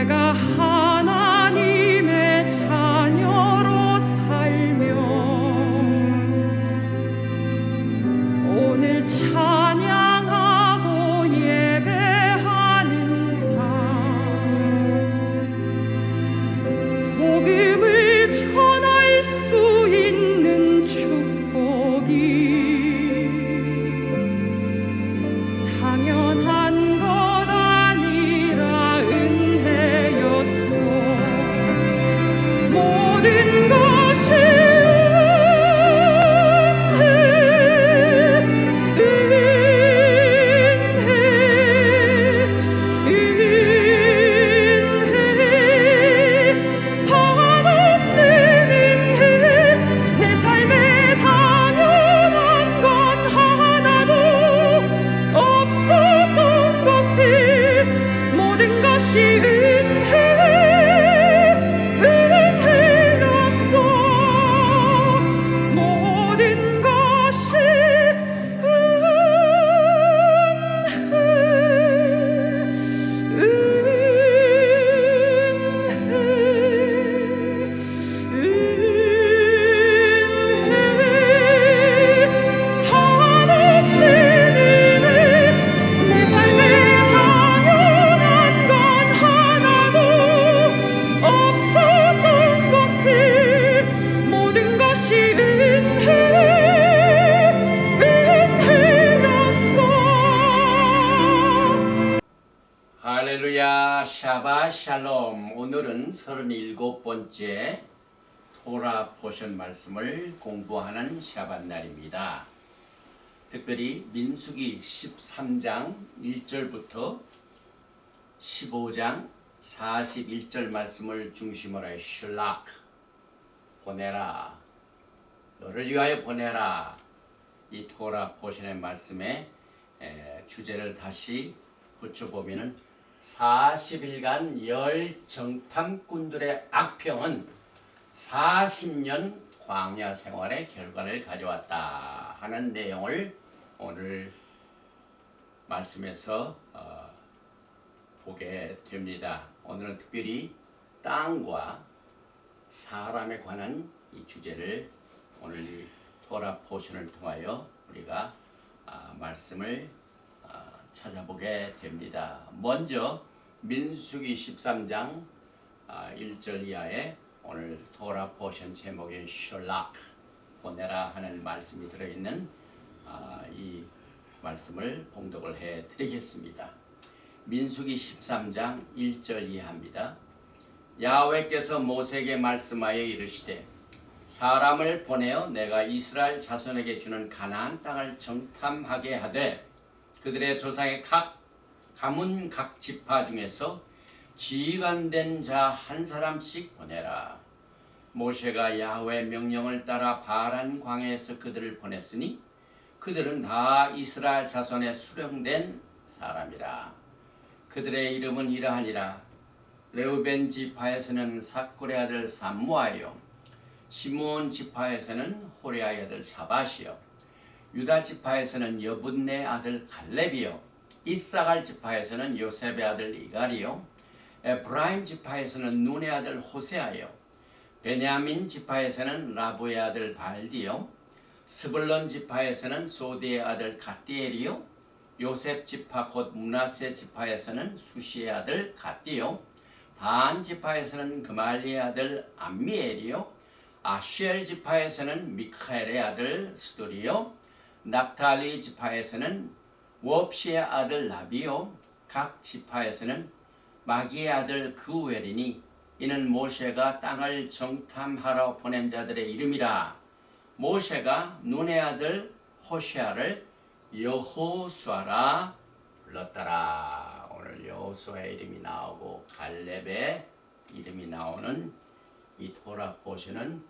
내가 하나님의 자녀로 살며 오늘 찬양하고 예배하는 삶, 복음을 전할 수 있는 축복이 당연한 것 아니라 은혜였소. 모든 것이 할렐루야, 샤바 샬롬. 오늘은 37번째 토라 포션 말씀을 공부하는 샤bat 날입니다. 특별히 민수기 13장 1절부터 15장 41절 말씀을 중심으로 해 슐락, 보내라, 너를 위하여 보내라, 이 토라 포션의 말씀의 주제를 다시 붙여보면은 40일간 열 정탐꾼들의 악평은 40년 광야 생활의 결과를 가져왔다 하는 내용을 오늘 말씀에서 보게 됩니다. 오늘은 특별히 땅과 사람에 관한 이 주제를 오늘 이 토라 포션을 통하여 우리가 말씀을 찾아보게 됩니다. 먼저 민수기 13장 1절 이하에 오늘 토라 포션 제목인 슐락, 보내라 하는 말씀이 들어있는 이 말씀을 봉독을 해 드리겠습니다. 민수기 13장 1절 이하입니다. 야훼께서 모세에게 말씀하여 이르시되 사람을 보내어 내가 이스라엘 자손에게 주는 가나안 땅을 정탐하게 하되 그들의 조상의 각 가문 각 지파 중에서 지휘관된 자 한 사람씩 보내라. 모세가 야훼 명령을 따라 바란 광야에서 그들을 보냈으니 그들은 다 이스라엘 자손에 수령된 사람이라. 그들의 이름은 이러하니라. 레우벤 지파에서는 삭굴의 아들 삼무아요, 시므온 지파에서는 호레아의 아들 사밧이요, 유다 지파에서는 여분네 아들 갈렙이요, 이사갈 지파에서는 요셉의 아들 이갈이요, 에브라임 지파에서는 눈의 아들 호세아요, 베냐민 지파에서는 라부의 아들 발디요, 스불론 지파에서는 소디의 아들 갓디엘이요, 요셉 지파 곧 므낫세 지파에서는 수시의 아들 갓디요, 단 지파에서는 그말리의 아들 암미엘이요, 아쉘 지파에서는 미카엘의 아들 스도리요, 납탈리 지파에서는 웁시의 아들 라비요, 각 지파에서는 마기의 아들 그우엘이니 이는 모세가 땅을 정탐하러 보낸 자들의 이름이라. 모세가 눈의 아들 호시아를 여호수아라 불렀더라. 오늘 여호수아의 이름이 나오고 갈렙의 이름이 나오는 이 토라 포션은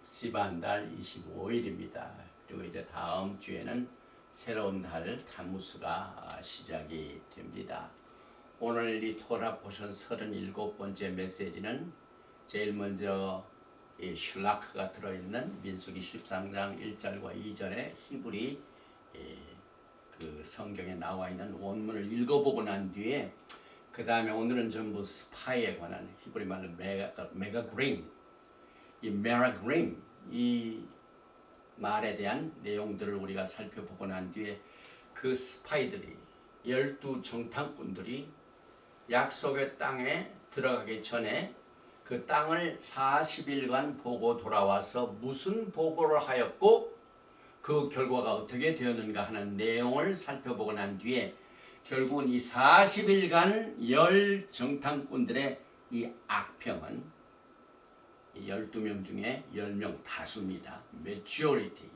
시반달 25일입니다. 그리고 이제 다음 주에는 새로운 달 타무스가 시작이 됩니다. 오늘 이 토라 포션 37번째 메시지는 제일 먼저 이 슐라크가 들어있는 민수기 13장 1절과 2절의 히브리 그 성경에 나와 있는 원문을 읽어보고 난 뒤에 그 그 다음에 오늘은 전부 스파이에 관한 히브리 말로 메가그림, 이 메가그림 이 말에 대한 내용들을 우리가 살펴보고 난 뒤에 그 스파이들이 12 정탐꾼들이 약속의 땅에 들어가기 전에 그 땅을 40일간 보고 돌아와서 무슨 보고를 하였고 그 결과가 어떻게 되었는가 하는 내용을 살펴보고 난 뒤에 결국은 이 40일간 10 정탐꾼들의 이 악평은 12명 중에 10명 다수입니다. majority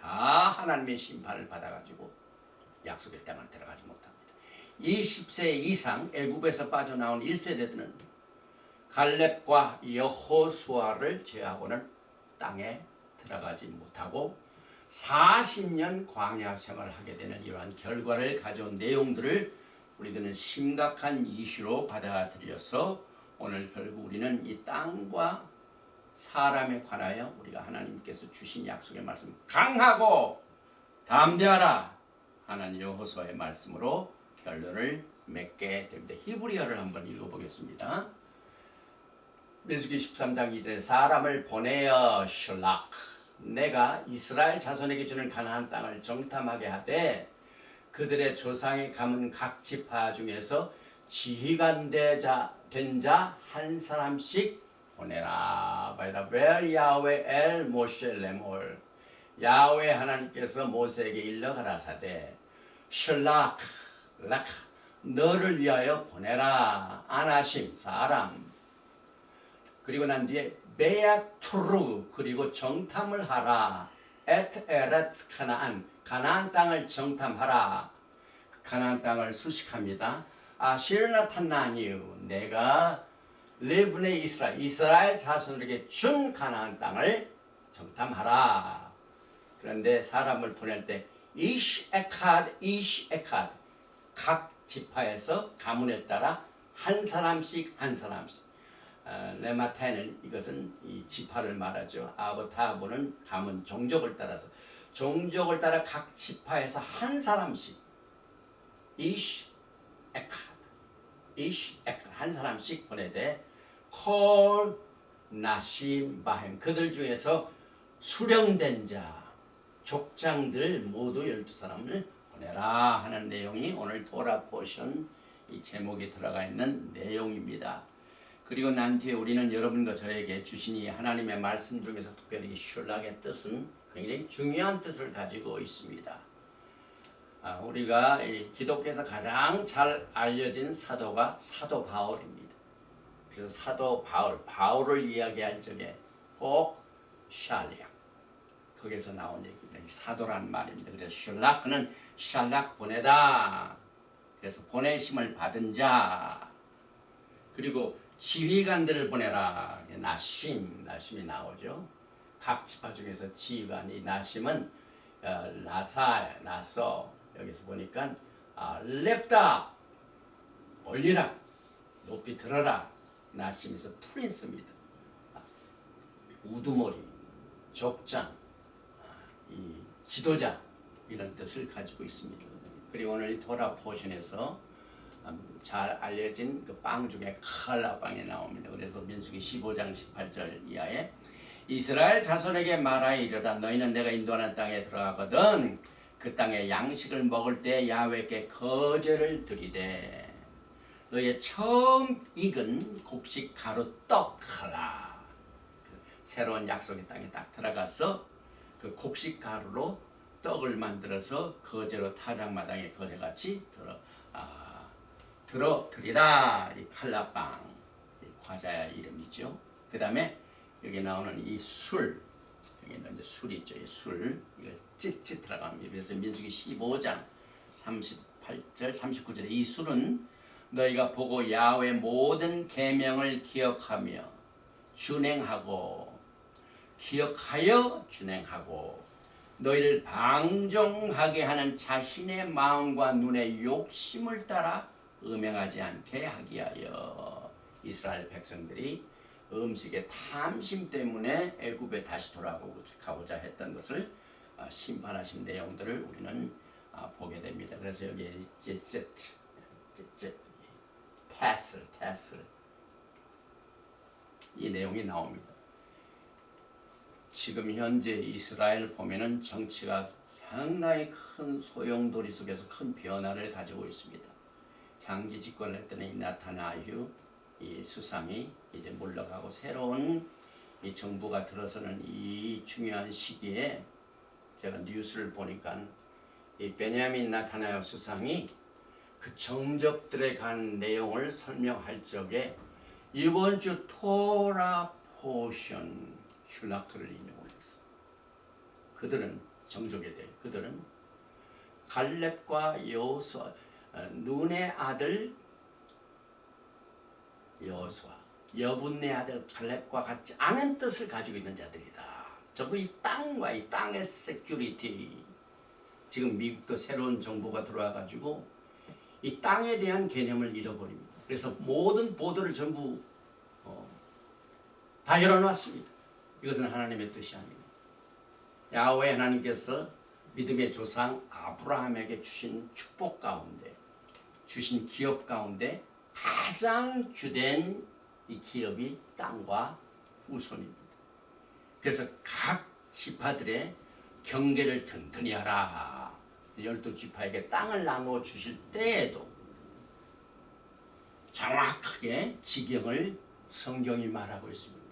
다 하나님의 심판을 받아가지고 약속의 땅을 들어가지 못합니다. 20세 이상 애굽에서 빠져나온 1세대들은 갈렙과 여호수아를 제하고는 땅에 들어가지 못하고 40년 광야 생활을 하게 되는 이러한 결과를 가져온 내용들을 우리들은 심각한 이슈로 받아들여서 오늘 결국 우리는 이 땅과 사람에 관하여 우리가 하나님께서 주신 약속의 말씀 강하고 담대하라 하나님 여호수아의 말씀으로 결론을 맺게 됩니다. 히브리어를 한번 읽어보겠습니다. 민수기 13장 2절에 사람을 보내어 슐락 내가 이스라엘 자손에게 주는 가나안 땅을 정탐하게 하되 그들의 조상이 감은 각 지파 중에서 지휘관 된 자 한 사람씩 보내라. 바이라벨 야훼 엘 모셰 레몰 야훼 하나님께서 모세에게 일러 가라사대 슐락 락 너를 위하여 보내라. 아나심 사람 그리고 난 뒤에 베아투르 그리고 정탐을 하라. 에트 에렛 가나안 가나안 땅을 정탐하라. 가나안 땅을 수식합니다. 아실나탄나니우 내가 레브네 이스라엘 자손에게 준 가나안 땅을 정탐하라. 그런데 사람을 보낼 때 이시 에카드 각 지파에서 가문에 따라 한 사람씩 레마테는 이것은 이 지파를 말하죠. 아보타보는 가문 종족을 따라서 종족을 따라 각 지파에서 한 사람씩 이시 에카드 한 사람씩 보내되 콜 나심 바햄 그들 중에서 수령된 자 족장들 모두 12사람을 보내라 하는 내용이 오늘 토라 포션 이 제목에 들어가 있는 내용입니다. 그리고 난 뒤에 우리는 여러분과 저에게 주신 이 하나님의 말씀 중에서 특별히 슐락의 뜻은 굉장히 중요한 뜻을 가지고 있습니다. 우리가 기독교에서 가장 잘 알려진 사도가 사도 바울입니다. 그래서 사도 바울을 이야기할 적에 꼭 샬리아 거기서 나온 얘기입니다. 사도란 말입니다. 그래서 슐락 그는 샬락 보내다. 그래서 보내심을 받은 자 그리고 지휘관들을 보내라. 나심이 나오죠. 각 지파 중에서 지휘관이 나심은 나서 여기서 보니까 랩다 올리라 높이 들어라. 나심에서 프린스입니다. 우두머리 족장 이 지도자 이런 뜻을 가지고 있습니다. 그리고 오늘 이 토라 포션에서 잘 알려진 그 빵 중에 칼라빵이 나옵니다. 그래서 민수기 15장 18절 이하에 이스라엘 자손에게 말하여 이르라 너희는 내가 인도하는 땅에 들어가거든 그 땅에 양식을 먹을 때 야훼께 거제를 드리되 너의 처음 익은 곡식 가루 떡하라. 새로운 약속의 땅에 딱 들어가서 그 곡식 가루로 떡을 만들어서 거제로 타작마당에 거제같이 드리라. 이 칼라빵 이 과자의 이름이죠. 그 다음에 여기 나오는 이 술 여기는 이제 술이 있죠. 이 술 이걸 찢 들어갑니다. 그래서 민수기 15장 38절 39절에 이 술은 너희가 보고 야훼의 모든 계명을 기억하여 준행하고 너희를 방종하게 하는 자신의 마음과 눈의 욕심을 따라 음행하지 않게 하기 위하여 이스라엘 백성들이 음식의 탐심 때문에 애굽에 다시 돌아가고자 했던 것을 심판하신 내용들을 우리는 보게 됩니다. 그래서 여기에 찌찌 테슬. 이 내용이 나옵니다. 지금 현재 이스라엘 보면은 정치가 상당히 큰 소용돌이 속에서 큰 변화를 가지고 있습니다. 장기 집권을 했던 이 나타나휴 이 수상이 이제 물러가고 새로운 이 정부가 들어서는 이 중요한 시기에 제가 뉴스를 보니까 이 베냐민 나타나휴 수상이 그 정적들에 관한 내용을 설명할 적에 이번 주 토라 포션 슐라크를 인용을 했어. 그들은 정적에 대해 그들은 갈렙과 여호수아 눈의 아들 여호수아 여분의 아들 갈렙과 같지 않은 뜻을 가지고 있는 자들이다. 전부 이 땅과 이 땅의 세큐리티 지금 미국도 새로운 정부가 들어와 가지고 이 땅에 대한 개념을 잃어버립니다. 그래서 모든 보도를 전부 다 열어놨습니다. 이것은 하나님의 뜻이 아닙니다. 야훼 하나님께서 믿음의 조상 아브라함에게 주신 축복 가운데 주신 기업 가운데 가장 주된 이 기업이 땅과 후손입니다. 그래서 각 지파들의 경계를 튼튼히 하라. 12지파에게 땅을 나누어 주실 때에도 정확하게 지경을 성경이 말하고 있습니다.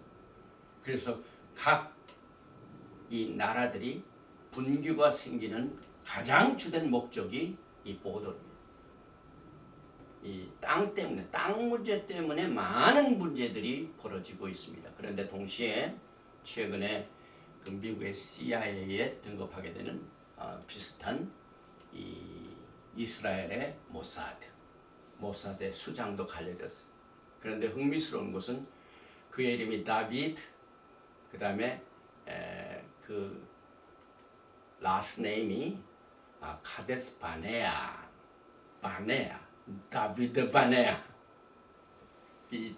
그래서 각 이 나라들이 분규가 생기는 가장 주된 목적이 이 보도입니다. 이 땅 때문에 땅 문제 때문에 많은 문제들이 벌어지고 있습니다. 그런데 동시에 최근에 그 미국의 CIA에 등급하게 되는 비슷한 이 이스라엘의 모사드의 수장도 갈려졌어요. 그런데 흥미스러운 것은 그의 이름이 다비드, 그 다음에 그 라스트 네임이 카데스 바네아, 다비드 바네아. 이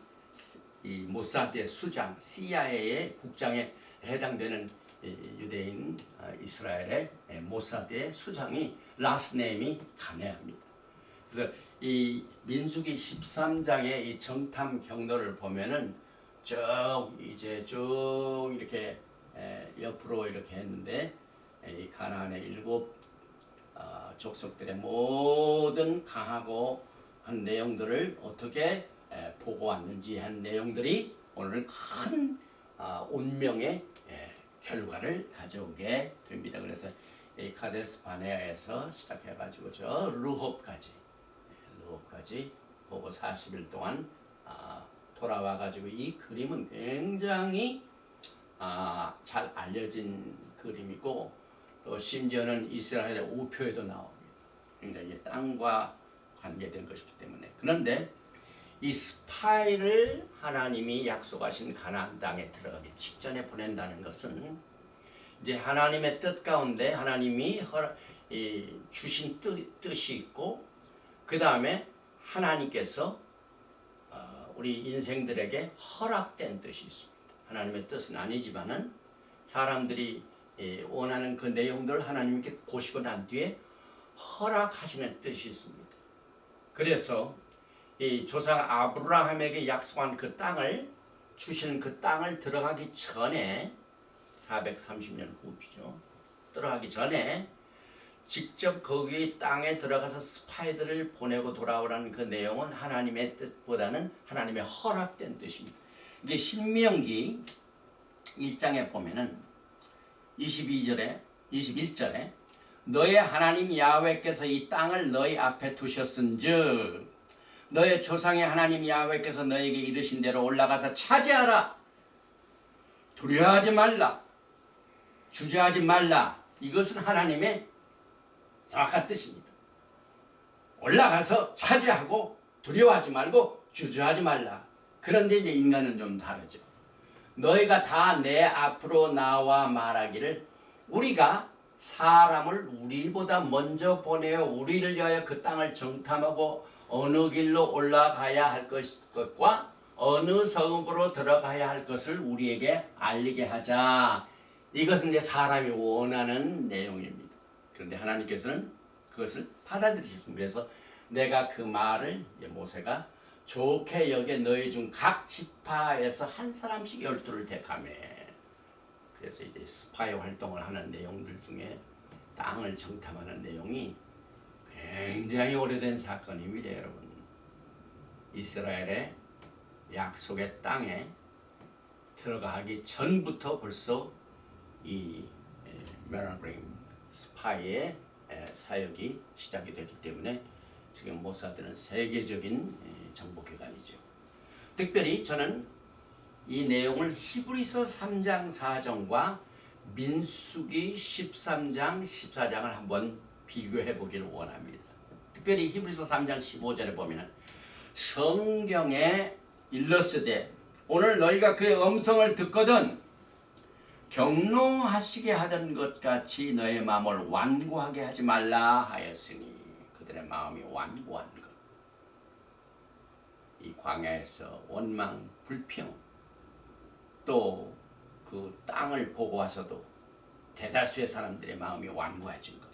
모사드의 수장, CIA의 국장에 해당되는 유대인 이스라엘의 모사드의 수장이 라스트 네임이 가네아입니다. 그래서 이 민수기 13장의 이 정탐 경로를 보면은 쭉 이렇게 옆으로 이렇게 했는데 이 가나안의 7 족속들의 모든 강하고 한 내용들을 어떻게 보고 왔는지 한 내용들이 오늘 큰 운명의 결과를 가져오게 됩니다. 그래서 이 카데스 바네아에서 시작해가지고 저 르홉까지 보고 40일 동안 돌아와가지고 이 그림은 굉장히 잘 알려진 그림이고 또 심지어는 이스라엘의 우표에도 나옵니다. 굉장히 땅과 관계된 것이기 때문에. 그런데 이 스파이를 하나님이 약속하신 가나안 땅에 들어가기 직전에 보낸다는 것은 이제 하나님의 뜻 가운데 하나님이 주신 뜻이 있고 그 다음에 하나님께서 우리 인생들에게 허락된 뜻이 있습니다. 하나님의 뜻은 아니지만은 사람들이 원하는 그 내용들을 하나님께 보시고 난 뒤에 허락하시는 뜻이 있습니다. 그래서 이 조상 아브라함에게 약속한 그 땅을 주시는 그 땅을 들어가기 전에 430년 후죠. 들어가기 전에 직접 거기 땅에 들어가서 스파이들을 보내고 돌아오라는 그 내용은 하나님의 뜻보다는 하나님의 허락된 뜻입니다. 이제 신명기 1장에 보면은 21절에 너의 하나님 야훼께서 이 땅을 너희 앞에 두셨은즉 너의 조상의 하나님 야훼께서 너에게 이르신 대로 올라가서 차지하라. 두려워하지 말라. 주저하지 말라. 이것은 하나님의 정확한 뜻입니다. 올라가서 차지하고 두려워하지 말고 주저하지 말라. 그런데 이제 인간은 좀 다르죠. 너희가 다 내 앞으로 나와 말하기를 우리가 사람을 우리보다 먼저 보내어 우리를 위하여 그 땅을 정탐하고 어느 길로 올라가야 할 것과 어느 성읍으로 들어가야 할 것을 우리에게 알리게 하자. 이것은 이제 사람이 원하는 내용입니다. 그런데 하나님께서는 그것을 받아들이셨습니다. 그래서 내가 그 말을 모세가 좋게 여겨 너희 중 각 지파에서 한 사람씩 12를 택하며. 그래서 이제 스파이 활동을 하는 내용들 중에 땅을 정탐하는 내용이 굉장히 오래된 사건입니다, 여러분. 이스라엘의 약속의 땅에 들어가기 전부터 벌써 이 메라그림 스파이의 사역이 시작이 됐기 때문에 지금 모사드는 세계적인 정보기관이죠. 특별히 저는 이 내용을 히브리서 3장 4절과 민수기 13장 14장을 한번 비교해 보기를 원합니다. 특별히 히브리서 3장 15절에 보면 성경에 일러스되 오늘 너희가 그의 음성을 듣거든 경노하시게 하던 것 같이 너의 마음을 완고하게 하지 말라 하였으니. 그들의 마음이 완고한 것. 이 광야에서 원망, 불평, 또 그 땅을 보고 와서도 대다수의 사람들의 마음이 완고해진 것.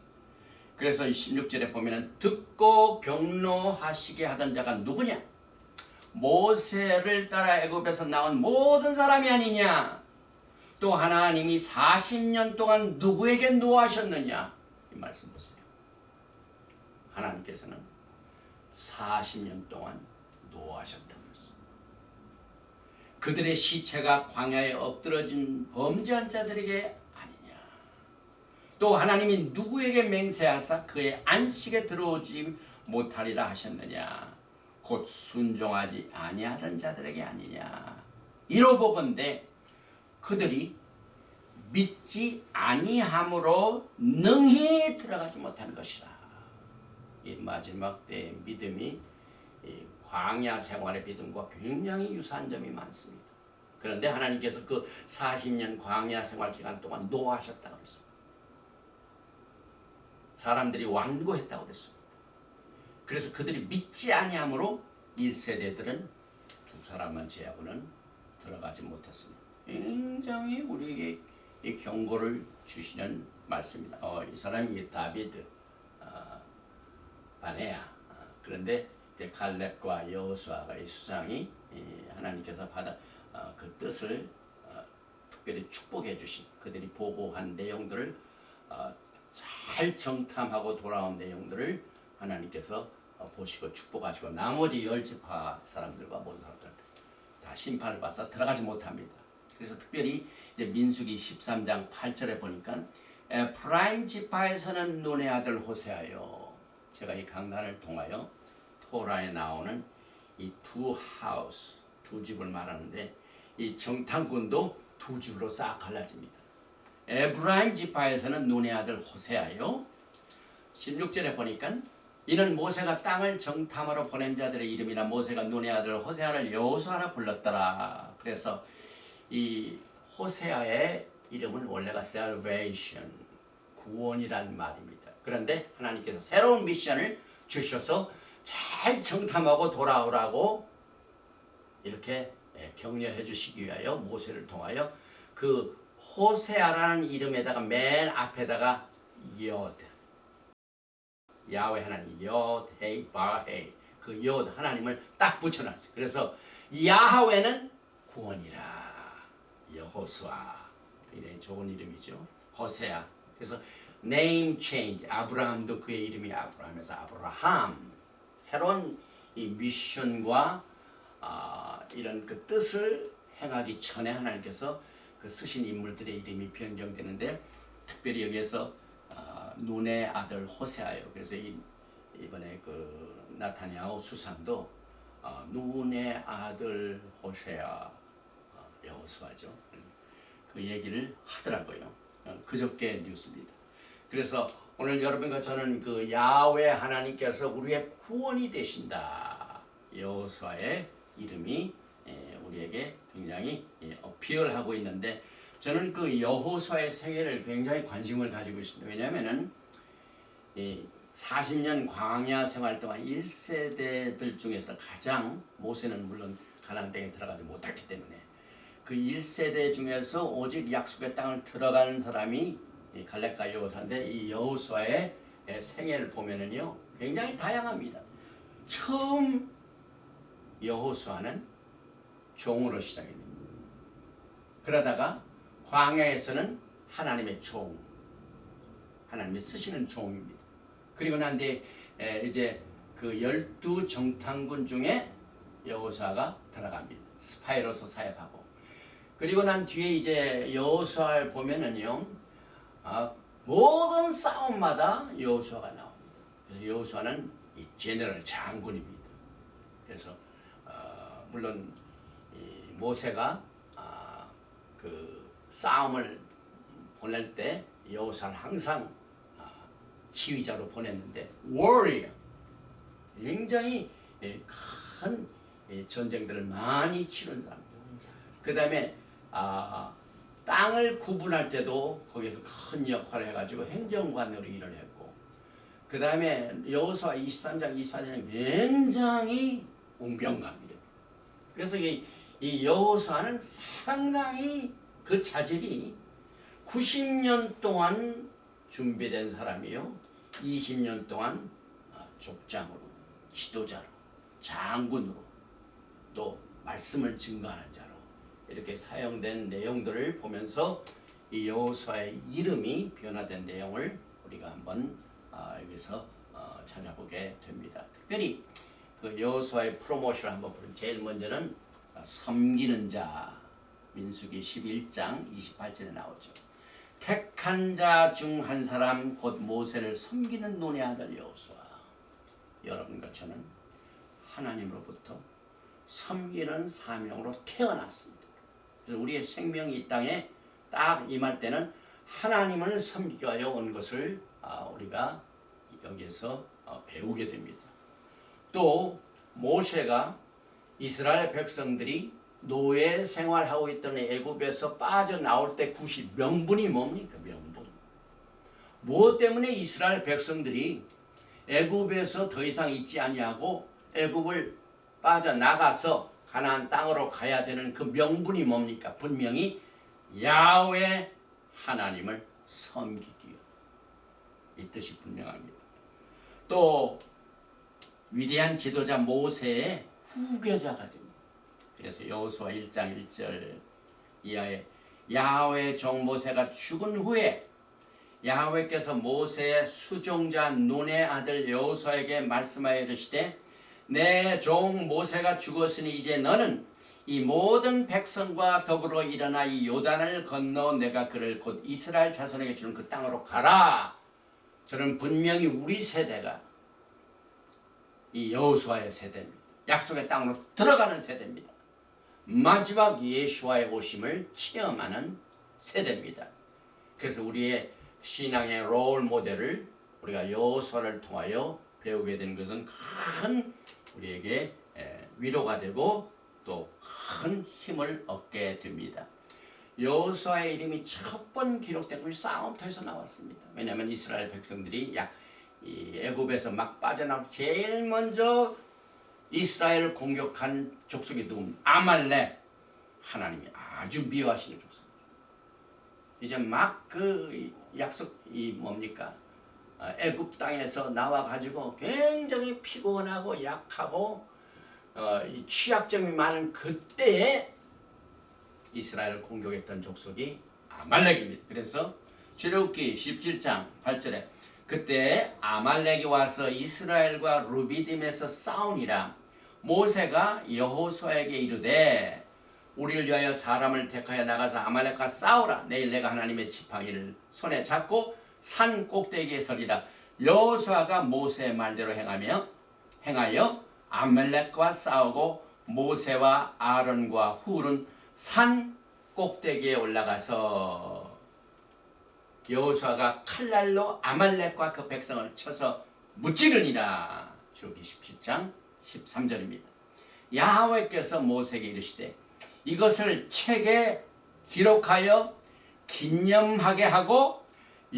그래서 16절에 보면은 듣고 경노하시게 하던 자가 누구냐? 모세를 따라 애굽에서 나온 모든 사람이 아니냐? 또 하나님이 40년 동안 누구에게 노하셨느냐? 이 말씀 보세요. 하나님께서는 40년 동안 노하셨다면서. 그들의 시체가 광야에 엎드러진 범죄한 자들에게 아니냐? 또 하나님이 누구에게 맹세하사 그의 안식에 들어오지 못하리라 하셨느냐? 곧 순종하지 아니하던 자들에게 아니냐? 이로보건대 그들이 믿지 아니함으로 능히 들어가지 못하는 것이라. 이 마지막 때의 믿음이 이 광야 생활의 믿음과 굉장히 유사한 점이 많습니다. 그런데 하나님께서 그 40년 광야 생활 기간 동안 노하셨다고 그랬습니다. 사람들이 완고했다고 그랬습니다. 그래서 그들이 믿지 아니함으로 1세대들은 두 사람만 제하고는 들어가지 못했습니다. 굉장히 우리에게 이 경고를 주시는 말씀입니다. 이 사람이 다비드, 바네야. 그런데 이제 갈렙과 여호수아가 이 수장이 하나님께서 받아 그 뜻을 특별히 축복해 주신 그들이 보고한 내용들을 잘 정탐하고 돌아온 내용들을 하나님께서 보시고 축복하시고 나머지 10지파 사람들과 모든 사람들 다 심판을 받아서 들어가지 못합니다. 그래서 특별히 이제 민수기 13장 8절에 보니까 에프라임 지파에서는 눈의 아들 호세아요. 제가 이 강단을 통하여 토라에 나오는 이 두 하우스, 두 집을 말하는데 이 정탐꾼도 두 집으로 싹 갈라집니다. 에브라임 지파에서는 눈의 아들 호세아요. 16절에 보니까 이는 모세가 땅을 정탐하러 보낸 자들의 이름이라 모세가 눈의 아들 호세아를 여호수아라 불렀더라. 그래서 이 호세아의 이름은 원래가 salvation, 구원이란 말입니다. 그런데 하나님께서 새로운 미션을 주셔서 잘 정탐하고 돌아오라고 이렇게 격려해 주시기 위하여 모세를 통하여 그 호세아라는 이름에다가 맨 앞에다가 여드, 야훼 하나님 여드 헤이 바헤이, 그 여드 하나님을 딱 붙여놨어요. 그래서 야훼는 구원이라. 여호수아, 굉장히 좋은 이름이죠. 호세아. 그래서 name change. 아브라함도 그의 이름이 아브라함에서 아브라함. 새로운 이 미션과 이런 그 뜻을 행하기 전에 하나님께서 그 쓰신 인물들의 이름이 변경되는데 특별히 여기에서 눈의 아들 호세아요. 그래서 이번에 그 나타냐후 수상도 눈의 아들 호세아 여호수아죠. 그 얘기를 하더라고요. 그저께 뉴스입니다. 그래서 오늘 여러분과 저는 그 야훼 하나님께서 우리의 구원이 되신다. 여호수아의 이름이 우리에게 굉장히 어필하고 있는데 저는 그 여호수아의 생애를 굉장히 관심을 가지고 있습니다. 왜냐하면은 40년 광야 생활 동안 1세대들 중에서 가장 모세는 물론 가나안 땅에 들어가지 못했기 때문에 그 1세대 중에서 오직 약속의 땅을 들어가는 사람이 갈렙과 여호수아인데 이 여호수아의 생애를 보면은요 굉장히 다양합니다. 처음 여호수아는 종으로 시작이 됩니다. 그러다가 광야에서는 하나님의 종, 하나님이 쓰시는 종입니다. 그리고 난 뒤에 이제 그 12정탐군 중에 여호수아가 들어갑니다. 스파이로서 사역하고. 그리고 난 뒤에 이제 여호수아를 보면은요, 모든 싸움마다 여호수아가 나옵니다. 그래서 여호수아는 이 제너럴 장군입니다. 그래서 물론 이 모세가 그 싸움을 보낼 때 여호수아를 항상 지휘자로 보냈는데 warrior, 굉장히 큰 전쟁들을 많이 치른 사람입니다. 그 다음에 땅을 구분할 때도 거기에서 큰 역할을 해가지고 행정관으로 일을 했고, 그 다음에 여호수아 23장 24장은 굉장히 웅변가입니다. 그래서 이 여호수아는 상당히 그 자질이 90년 동안 준비된 사람이요, 20년 동안 족장으로, 지도자로, 장군으로, 또 말씀을 증거하는 자로 이렇게 사용된 내용들을 보면서 이 여호수아의 이름이 변화된 내용을 우리가 한번 여기서 찾아보게 됩니다. 특별히 그 여호수아의 프로모션을 한번 보면 제일 먼저는 섬기는 자, 민수기 11장 28절에 나오죠. 택한 자 중 한 사람 곧 모세를 섬기는 눈의 아들 여호수아. 여러분과 저는 하나님으로부터 섬기는 사명으로 태어났습니다. 그래서 우리의 생명이 이 땅에 딱 임할 때는 하나님을 섬기기 위하여 온 것을 우리가 여기에서 배우게 됩니다. 또 모세가 이스라엘 백성들이 노예 생활하고 있던 애굽에서 빠져나올 때 명분이 뭡니까? 명분. 무엇 때문에 이스라엘 백성들이 애굽에서 더 이상 있지 아니하고 애굽을 빠져나가서 가나안 땅으로 가야 되는 그 명분이 뭡니까? 분명히 야훼 하나님을 섬기기요. 이 뜻이 분명합니다. 또 위대한 지도자 모세의 후계자가 됩니다. 그래서 여호수아 1장 1절 이하에 야훼 종 모세가 죽은 후에 야훼께서 모세의 수종자 눈의 아들 여호수아에게 말씀하여 이르시되 내 종 모세가 죽었으니 이제 너는 이 모든 백성과 더불어 일어나 이 요단을 건너 내가 그를 곧 이스라엘 자손에게 주는 그 땅으로 가라. 저는 분명히 우리 세대가 이 여호수아의 세대입니다. 약속의 땅으로 들어가는 세대입니다. 마지막 예수와의 오심을 체험하는 세대입니다. 그래서 우리의 신앙의 롤 모델을 우리가 여호수아를 통하여 배우게 되는 것은 큰 우리에게 위로가 되고 또 큰 힘을 얻게 됩니다. 여호수아의 이름이 첫 번 기록된 것이 싸움터에서 나왔습니다. 왜냐하면 이스라엘 백성들이 이 애굽에서 막 빠져나올 제일 먼저 이스라엘을 공격한 족속이 누굽니까? 아말렉. 하나님이 아주 미워하시는 족속입니다. 이제 막 그 약속이 뭡니까? 애굽 땅에서 나와 가지고 굉장히 피곤하고 약하고 이 취약점이 많은 그때에 이스라엘을 공격했던 족속이 아말렉입니다. 그래서 출애굽기 17장 8절에 그때 아말렉이 와서 이스라엘과 루비딤에서 싸우니라. 모세가 여호수아에게 이르되 우리를 위하여 사람을 택하여 나가서 아말렉과 싸우라. 내일 내가 하나님의 지팡이를 손에 잡고 산 꼭대기에 서리라. 여호수아가 모세의 말대로 행하여 아말렉과 싸우고 모세와 아론과 훌은 산 꼭대기에 올라가서 여호수아가 칼날로 아말렉과 그 백성을 쳐서 무찌르니라. 출애굽기 17장 13절입니다. 야훼께서 모세에게 이르시되 이것을 책에 기록하여 기념하게 하고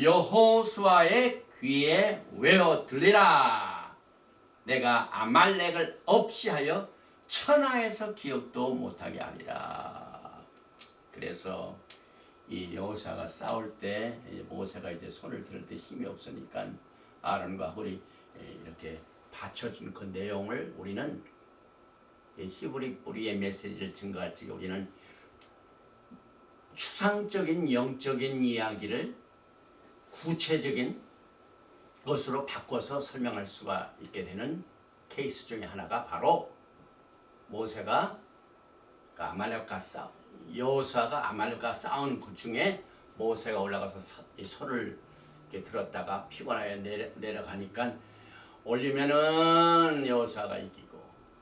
여호수아의 귀에 외워 들리라. 내가 아말렉을 없이하여 천하에서 기억도 못하게 하리라. 그래서 이 여호수아가 싸울 때 모세가 이제 손을 들 때 힘이 없으니까 아론과 훌이 이렇게 받쳐준 그 내용을 우리는 히브리 뿌리의 메시지를 증거할 적에 우리는 추상적인 영적인 이야기를 구체적인 것으로 바꿔서 설명할 수가 있게 되는 케이스 중에 하나가 바로 모세가 아말렉과 여호수아가 아말렉과 싸운 그 중에 모세가 올라가서 이 소를 이렇게 들었다가 피곤하게 내려가니까 올리면은 여호수아가 이기고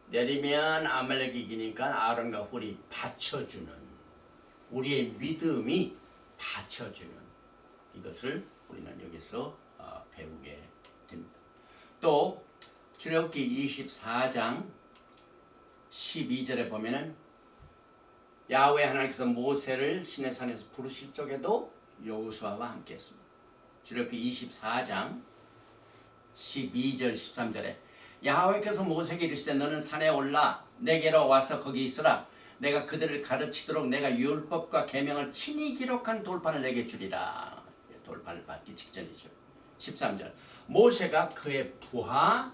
내리면 아말렉이 이기니까 아론과 훌이 받쳐주는 우리의 믿음이 받쳐주는 이것을 우리는 여기서 배우게 됩니다. 또 출애굽기 24장 12절에 보면은 야훼 하나님께서 모세를 시내산에서 부르실 적에도 여호수아와 함께했습니다. 출애굽기 24장 12절 13절에 야훼께서 모세에게 이르시되 너는 산에 올라 내게로 와서 거기 있으라. 내가 그들을 가르치도록 내가 율법과 계명을 친히 기록한 돌판을 내게 주리라. 돌판을 받기 직전이죠. 13절 모세가 그의 부하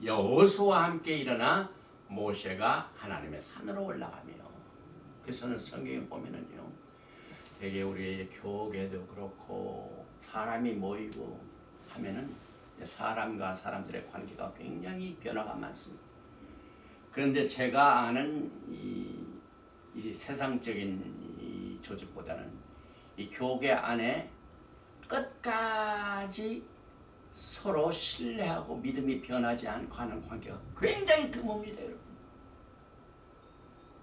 여호수아와 함께 일어나 모세가 하나님의 산으로 올라가며 그래서는 성경에 보면은요 되게 우리의 교회도 그렇고 사람이 모이고 하면은 사람과 사람들의 관계가 굉장히 변화가 많습니다. 그런데 제가 아는 이 세상적인 이 조직보다는 이 교회 안에 끝까지 서로 신뢰하고 믿음이 변하지 않고 하는 관계가 굉장히 드뭅니다, 여러분.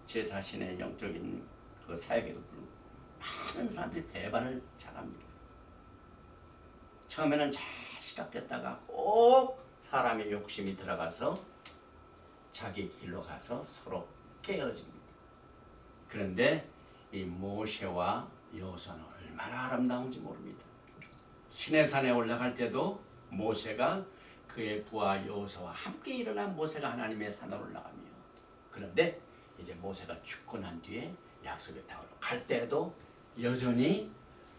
제 자신의 영적인 그 사역에도 불구하고 많은 사람들이 배반을 잘합니다. 처음에는 잘 시작됐다가 꼭 사람의 욕심이 들어가서 자기 길로 가서 서로 깨어집니다. 그런데 이 모세와 여호수아는 얼마나 아름다운지 모릅니다. 시내산에 올라갈 때도 모세가 그의 부하 여호수아와 함께 일어난 모세가 하나님의 산으로 올라가며 그런데 이제 모세가 죽고 난 뒤에 약속의 땅으로 갈 때도 여전히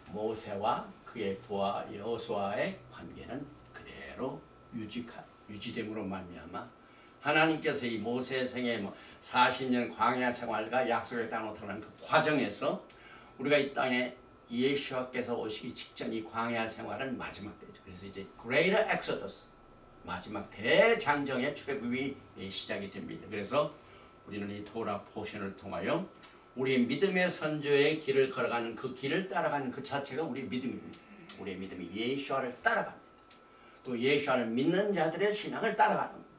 모세와 그의 부하 여호수아의 관계는 그대로 유지됨으로 말미암아 하나님께서 이 모세 생의 40년 광야 생활과 약속의 땅으로 들어가는 그 과정에서 우리가 이 땅에 예수와께서 오시기 직전 이 광야 생활은 마지막 때죠. 그래서 이제 Greater Exodus 마지막 대장정의 출애굽이 시작이 됩니다. 그래서 우리는 이 토라 포션을 통하여 우리의 믿음의 선조의 길을 걸어가는 그 길을 따라가는 그 자체가 우리의 믿음입니다. 우리의 믿음이 예수와를 따라갑니다. 또 예수와를 믿는 자들의 신앙을 따라가는 겁니다.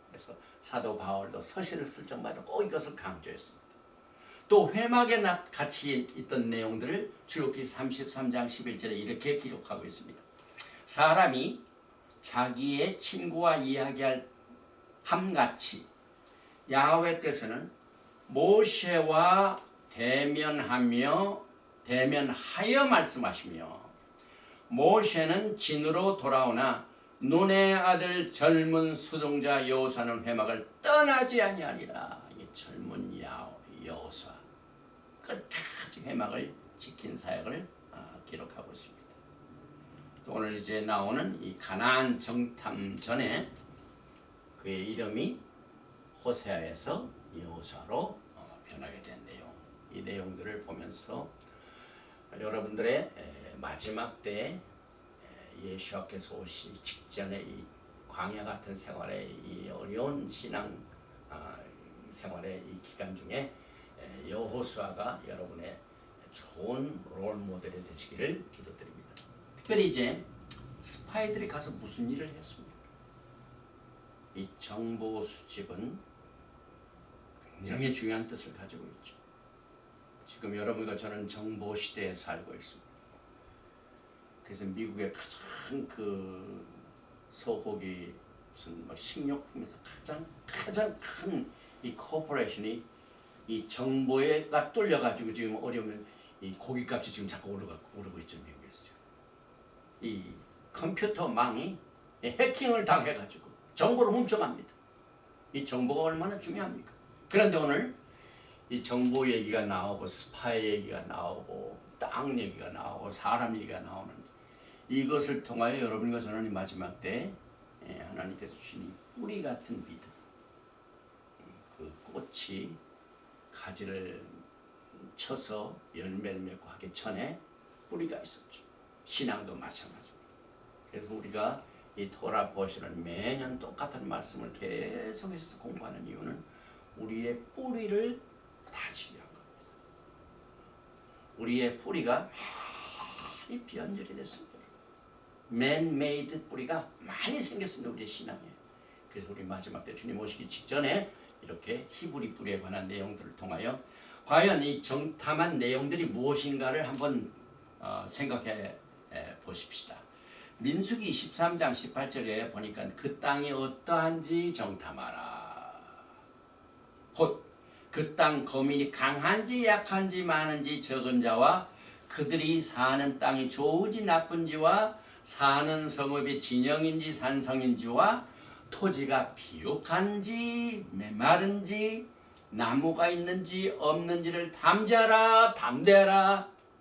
그래서 사도 바울도 서신을 쓸 적마다 꼭 이것을 강조했습니다. 또 회막에 같이 있던 내용들을 출애굽기 33장 11절에 이렇게 기록하고 있습니다. 사람이 자기의 친구와 이야기할 함같이 야훼께서는 모세와 대면하여 말씀하시며 모세는 진으로 돌아오나 눈의 아들 젊은 수종자 여호수아는 회막을 떠나지 아니하니라. 이 젊은 여호수아 끝까지 회막을 지킨 사역을 기록하고 있습니다. 또 오늘 이제 나오는 이 가나안 정탐 전에 그의 이름이 호세아에서 여호수아로 변하게 된 내용, 이 내용들을 보면서 여러분들의 마지막 때에 예수께서 오시 직전에 이 광야 같은 생활의 이 어려운 신앙 생활의 이 기간 중에 여호수아가 여러분의 좋은 롤 모델이 되시기를 기도드립니다. 특별히 이제 스파이들이 가서 무슨 일을 했습니까? 이 정보 수집은 굉장히 중요한 뜻을 가지고 있죠. 지금 여러분과 저는 정보 시대에 살고 있습니다. 그래서 미국의 가장 그 소고기 무슨 식료품에서 가장 큰 이 코퍼레이션이 이 정보에가 뚫려가지고 지금 어려우면 이 고기값이 지금 자꾸 오르고 있죠, 미국에서. 이 컴퓨터망이 해킹을 당해가지고 정보를 훔쳐갑니다. 이 정보가 얼마나 중요합니까? 그런데 오늘 이 정보 얘기가 나오고 스파이 얘기가 나오고 땅 얘기가 나오고 사람 얘기가 나오는 이것을 통하여 여러분과 저는 이 마지막 때 하나님께서 주신 뿌리 같은 믿음, 그 꽃이 가지를 쳐서 열매를 맺고 하기 전에 뿌리가 있었죠. 신앙도 마찬가지입니다. 그래서 우리가 이 토라 보시는 매년 똑같은 말씀을 계속해서 공부하는 이유는 우리의 뿌리를 다지기 위한 겁니다. 우리의 뿌리가 많이 변절이 됐습니다. 맨메이드 뿌리가 많이 생겼습니다. 우리의 신앙에. 그래서 우리 마지막 때 주님 오시기 직전에 이렇게 히브리 뿌리에 관한 내용들을 통하여 과연 이 정탐한 내용들이 무엇인가를 한번 생각해 보십시다. 민수기 13장 18절에 보니까 그 땅이 어떠한지 정탐하라. 곧 그 땅 거민이 강한지 약한지 많은지 적은 자와 그들이 사는 땅이 좋은지 나쁜지와 사는 성읍이 진영인지 산성인지와 토지가 비옥한지 메마른지 나무가 있는지 없는지를 담대하라.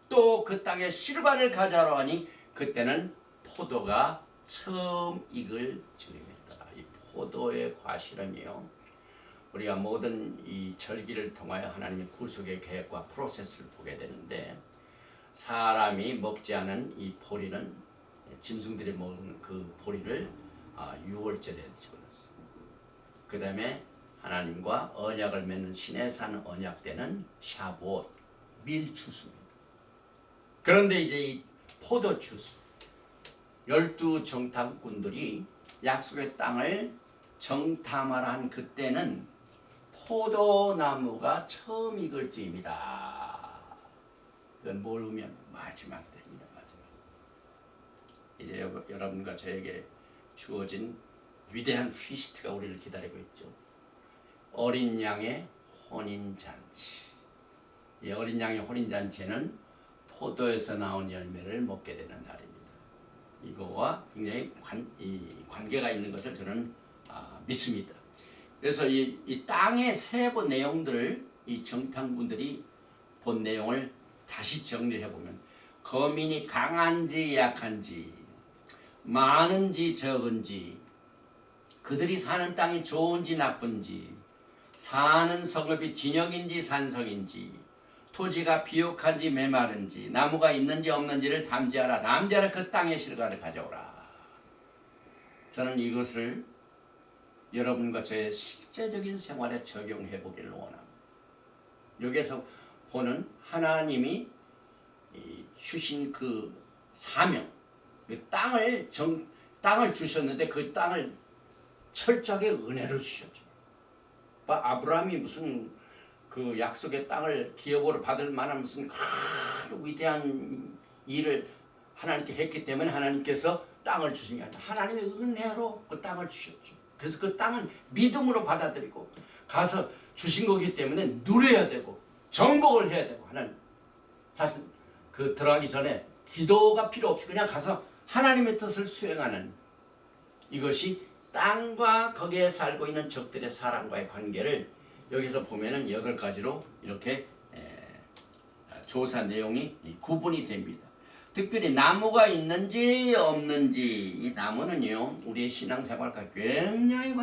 또 그 땅에 실과를 가져라 하니 그때는 포도가 처음 익을 즈음이었다. 이 포도의 과실은요, 우리가 모든 이 절기를 통하여 하나님의 구속의 계획과 프로세스를 보게 되는데, 사람이 먹지 않은 이 보리는 짐승들이 먹은 그 보리를 6월절에 집어넣었어. 그 다음에 하나님과 언약을 맺는 시내산 언약 때는 샤브옷, 밀추수입니다. 그런데 이제 이 포도추수, 12 정탐꾼들이 약속의 땅을 정탐하라 한 그때는 포도나무가 처음 익을 즈음이다. 이건 뭘 의미하면 마지막 때입니다. 마지막. 이제 여러분과 저에게 주어진 위대한 피스트가 우리를 기다리고 있죠. 어린 양의 혼인잔치. 이 어린 양의 혼인잔치는 포도에서 나온 열매를 먹게 되는 날입니다. 이거와 굉장히 관계가 있는 것을 저는 믿습니다. 그래서 이 땅의 세부 내용들을 이 정탐꾼들이 본 내용을 다시 정리해 보면, 거민이 강한지 약한지, 많은지 적은지, 그들이 사는 땅이 좋은지 나쁜지, 사는 성읍이 진영인지 산성인지, 토지가 비옥한지 메마른지, 나무가 있는지 없는지를 담대하라. 그 땅의 실과를 가져오라. 저는 이것을 여러분과 저의 실제적인 생활에 적용해 보기를 원합니다. 여기에서 보는 하나님이 주신 그 사명, 그 땅을 주셨는데 그 땅을 철저하게 은혜로 주셨죠. 아브라함이 무슨 그 약속의 땅을 기업으로 받을 만한 무슨 큰 위대한 일을 하나님께 했기 때문에 하나님께서 땅을 주신 게 아니라 하나님의 은혜로 그 땅을 주셨죠. 그래서 그 땅은 믿음으로 받아들이고 가서 주신 거기 때문에 누려야 되고 정복을 해야 되고 하는, 사실 그 들어가기 전에 기도가 필요 없이 그냥 가서 하나님의 뜻을 수행하는, 이것이 땅과 거기에 살고 있는 적들의 사람과의 관계를 여기서 보면은 8가지로 이렇게 조사 내용이 구분이 됩니다. 특별히 나무가 있는지 없는지, 이 나무는요 우리의 신앙생활과 굉장히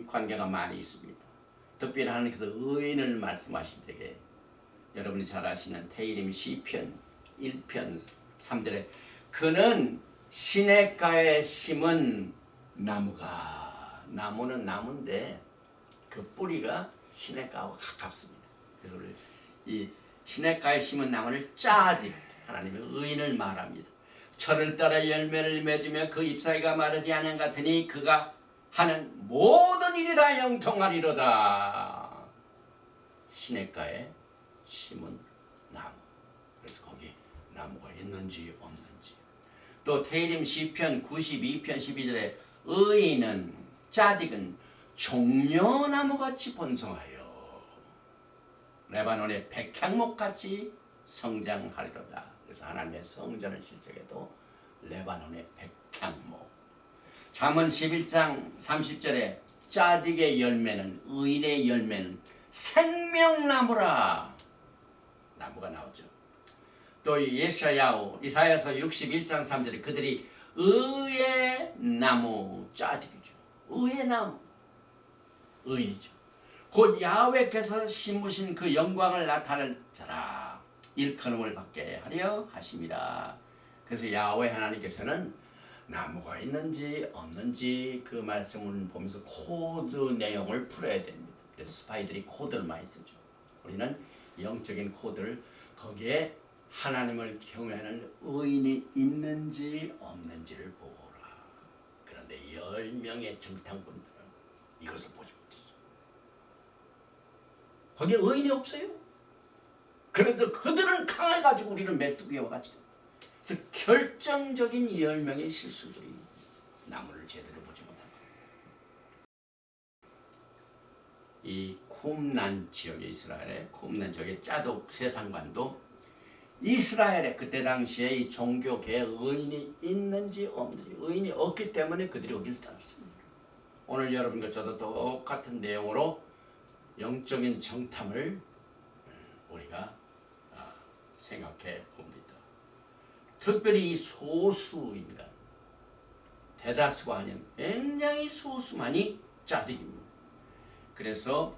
관계가 많이 있습니다. 특별히 하나님께서 의인을 말씀하실 때에 여러분이 잘 아시는 테일림 시편 1편 3절에 그는 시냇가에 심은 나무는 나무인데 그 뿌리가 시냇가하고 가깝습니다. 그래서 우리 이 시냇가에 심은 나무를 짜디, 하나님의 의인을 말합니다. 철을 따라 열매를 맺으며 그 잎사귀가 마르지 않은 같으니 그가 하는 모든 일이 다 영통하리로다. 시냇가에 심은 나무. 그래서 거기 나무가 있는지 없는지. 또 테일림 시편 92편 12절에 의인은 짜딕은 종려나무같이 번성하여 레바논의 백향목같이 성장하리로다. 그래서 하나님의 성전을 실적에도 레바논의 백향목. 잠언 11장 30절에 짜딕의 열매는, 의인의 열매는 생명나무라. 나무가 나오죠. 또 이사야서 61장 3절에 그들이 의의 나무, 짜딕이죠. 의의 나무, 의이죠. 곧 야훼께서 심으신 그 영광을 나타낼 자라 일컬음을 받게 하려 하심이라. 그래서 야훼 하나님께서는 나무가 있는지 없는지 그 말씀을 보면서 코드 내용을 풀어야 됩니다. 그래서 스파이들이 코드를 많이 쓰죠. 우리는 영적인 코드를 거기에 하나님을 경외하는 의인이 있는지 없는지를 보라. 그런데 10명의 정탐꾼들은 이것을 보지 못했어요. 거기에 의인이 없어요. 그래도 그들은 강해가지고 우리는 메뚜기와 같이 됩니다. 그래서 결정적인 10명의 실수들이 나무를 제대로 보지 못합니다. 이 쿰난 지역의 이스라엘의 쿰난 지역의 짜독 세상관도 이스라엘의 그때 당시에 이 종교계에 의인이 있는지 없는지 의인이 없기 때문에 그들이 거기를 떠났습니다. 오늘 여러분과 저도 똑같은 내용으로 영적인 정탐을 우리가 생각해 봅니다. 특별히 이 소수인간, 대다수가 아닌 굉장히 소수만이 짜득입니다. 그래서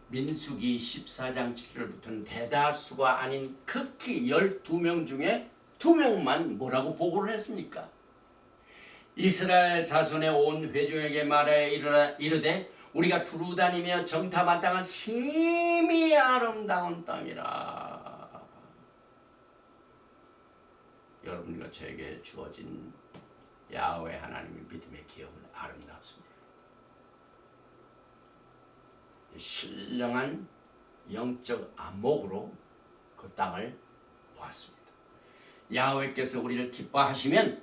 민수기 14장 7절부터는 대다수가 아닌 극히 12명 중에 2명만 뭐라고 보고를 했습니까? 이스라엘 자손의 온 회중에게 말하여 이르되 우리가 두루다니며 정탐한 땅은 심히 아름다운 땅이라. 여러분과 저에게 주어진 야훼 하나님의 믿음의 기업은 아름답습니다. 신령한 영적 안목으로 그 땅을 보았습니다. 야훼께서 우리를 기뻐하시면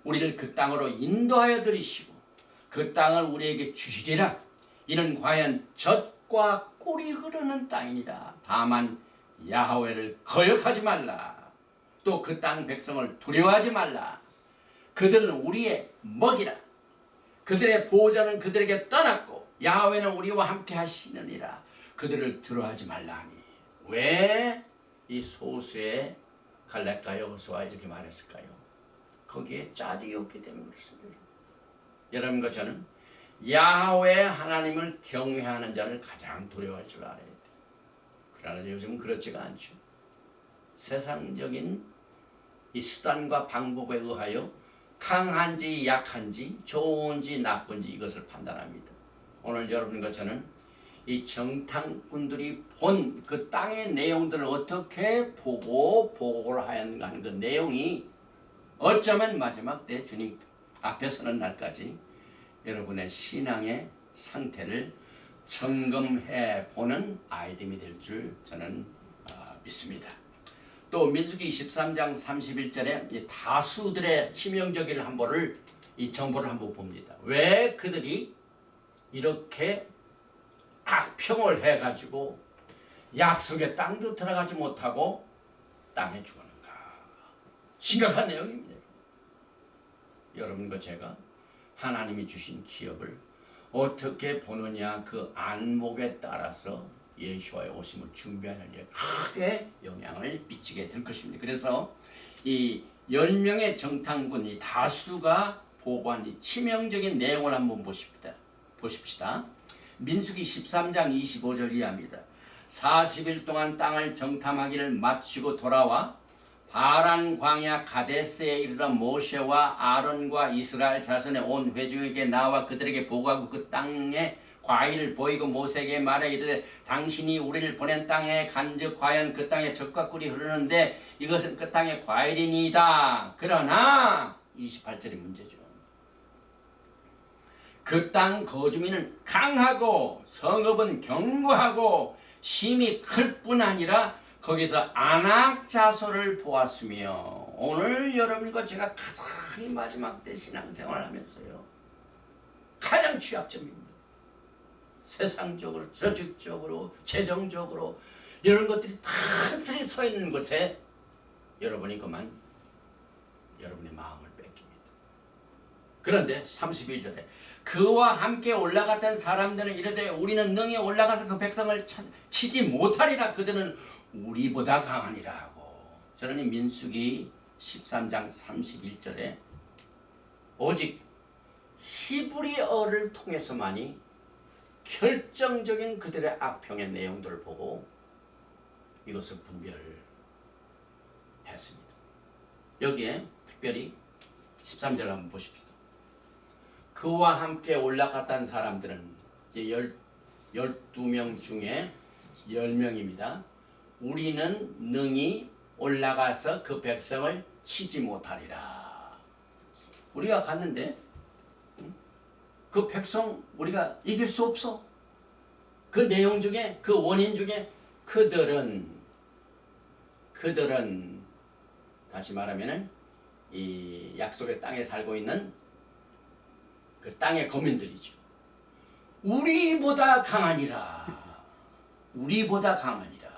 우리를 그 땅으로 인도하여 들이시고 그 땅을 우리에게 주시리라. 이는 과연 젖과 꿀이 흐르는 땅이니라. 다만 야훼를 거역하지 말라. 또 그 땅 백성을 두려워하지 말라. 그들은 우리의 먹이라. 그들의 보호자는 그들에게 떠났고 야훼는 우리와 함께 하시느니라. 그들을 두려워하지 말라니. 왜 이 소수의 갈렙과 여호수아 이렇게 말했을까요? 거기에 짜득이 없기 때문에 그렇습니다. 여러분과 저는 야훼 하나님을 경외하는 자를 가장 두려워할 줄 알아야 돼요. 그러나 요즘은 그렇지가 않죠. 세상적인 이 수단과 방법에 의하여 강한지 약한지 좋은지 나쁜지 이것을 판단합니다. 오늘 여러분과 저는 이 정탐꾼들이 본 그 땅의 내용들을 어떻게 보고 보고를 하였는가 하는 그 내용이 어쩌면 마지막 때 주님 앞에 서는 날까지 여러분의 신앙의 상태를 점검해 보는 아이템이 될 줄 저는 믿습니다. 또 민수기 13장 31절에 다수들의 치명적인 한보를 이 정보를 한번 봅니다. 왜 그들이 이렇게 악평을 해가지고 약속의 땅도 들어가지 못하고 땅에 죽었는가? 심각한 내용입니다. 여러분과 제가 하나님이 주신 기업을 어떻게 보느냐 그 안목에 따라서 예수와의 오심을 준비하는 일에 크게 영향을 미치게 될 것입니다. 그래서 이 10명의 정탐군 이 다수가 보고한 이 치명적인 내용을 한번 보십시다. 민수기 13장 25절 이하입니다. 40일 동안 땅을 정탐하기를 마치고 돌아와 바란 광야 가데스에 이르러 모세와 아론과 이스라엘 자손의 온 회중에게 나와 그들에게 보고하고 그 땅에 과일을 보이고 모세에게 말해 이르되 당신이 우리를 보낸 땅에 간즉 과연 그 땅에 젖과 꿀이 흐르는데 이것은 그 땅의 과일이니이다. 그러나 28절이 문제죠. 그 땅 거주민은 강하고 성읍은 견고하고 심이 클 뿐 아니라 거기서 안악 자손을 보았으며 오늘 여러분과 제가 가장 마지막 때 신앙생활을 하면서요 가장 취약점입니다. 세상적으로 조직적으로 재정적으로 이런 것들이 다 틀이 서 있는 곳에 여러분이 그만 여러분의 마음을 뺏깁니다. 그런데 31절에 그와 함께 올라갔던 사람들은 이르되 우리는 능히 올라가서 그 백성을 치지 못하리라. 그들은 우리보다 강하니라 하고 저는 이 민수기 13장 31절에 오직 히브리어를 통해서만이 결정적인 그들의 악평의 내용들을 보고 이것을 분별했습니다. 여기에 특별히 13절 한번 보십시오. 그와 함께 올라갔던 사람들은 이제 12명 중에 10명입니다. 우리는 능히 올라가서 그 백성을 치지 못하리라. 우리가 갔는데 그 백성 우리가 이길 수 없어. 그 내용 중에 그 원인 중에 그들은 다시 말하면은 이 약속의 땅에 살고 있는 그 땅의 거민들이죠. 우리보다 강하니라. 우리보다 강하니라.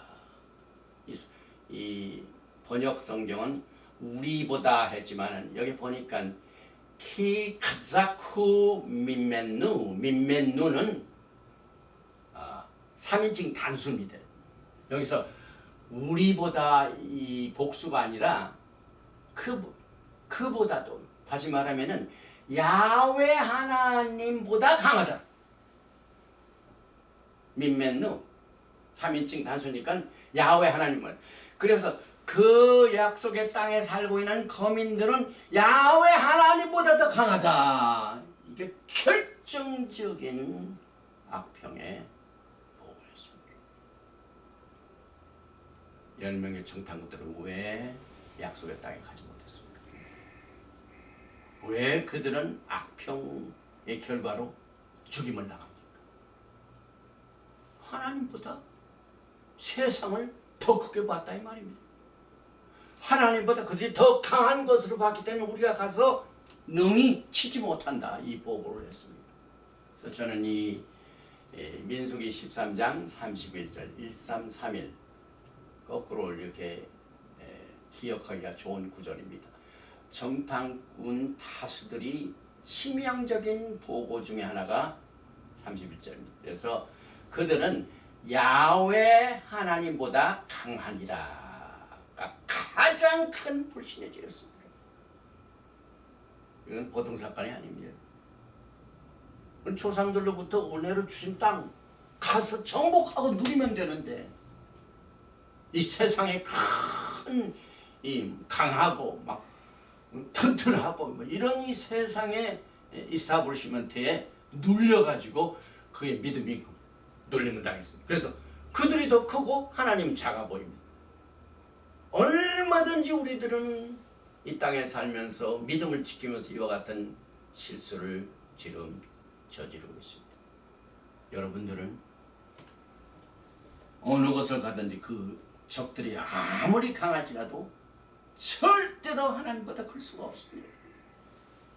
이 번역 성경은 우리보다 했지만은 여기 보니까 키 크자쿠 민멘누는 3인칭 단수입니다. 여기서 우리보다 이 복수가 아니라 그보다도 다시 말하면은 야훼 하나님보다 강하다. 민멘누 3인칭 단수니까 야훼 하나님은 그래서 그 약속의 땅에 살고 있는 거민들은 야훼 하나님보다 더 강하다. 이게 결정적인 악평의 보고였습니다. 10명의 정탐꾼들은 왜 약속의 땅에 가지 못했습니까? 왜 그들은 악평의 결과로 죽임을 당합니까? 하나님보다 세상을 더 크게 봤다 이 말입니다. 하나님보다 그들이 더 강한 것으로 봤기 때문에 우리가 가서 능히 치지 못한다 이 보고를 했습니다. 그래서 저는 이 민수기 13장 31절 1331 거꾸로 이렇게 기억하기가 좋은 구절입니다. 정탐꾼 다수들이 치명적인 보고 중에 하나가 31절입니다. 그래서 그들은 야훼 하나님보다 강하니라. 가장 큰 불신의 죄였습니다. 이건 보통 사건이 아닙니다. 조상들로부터 은혜로 주신 땅 가서 정복하고 누리면 되는데 이 세상에 큰 이 강하고 막 튼튼하고 뭐 이런 이 세상의 이스타블리시먼트에 눌려가지고 그의 믿음이 놀림을 당했습니다. 그래서 그들이 더 크고 하나님은 작아 보입니다. 얼마든지 우리들은 이 땅에 살면서 믿음을 지키면서 이와 같은 실수를 지금 저지르고 있습니다. 여러분들은 어느 곳을 가든지 그 적들이 아무리 강할지라도 절대로 하나님보다 클 수가 없습니다.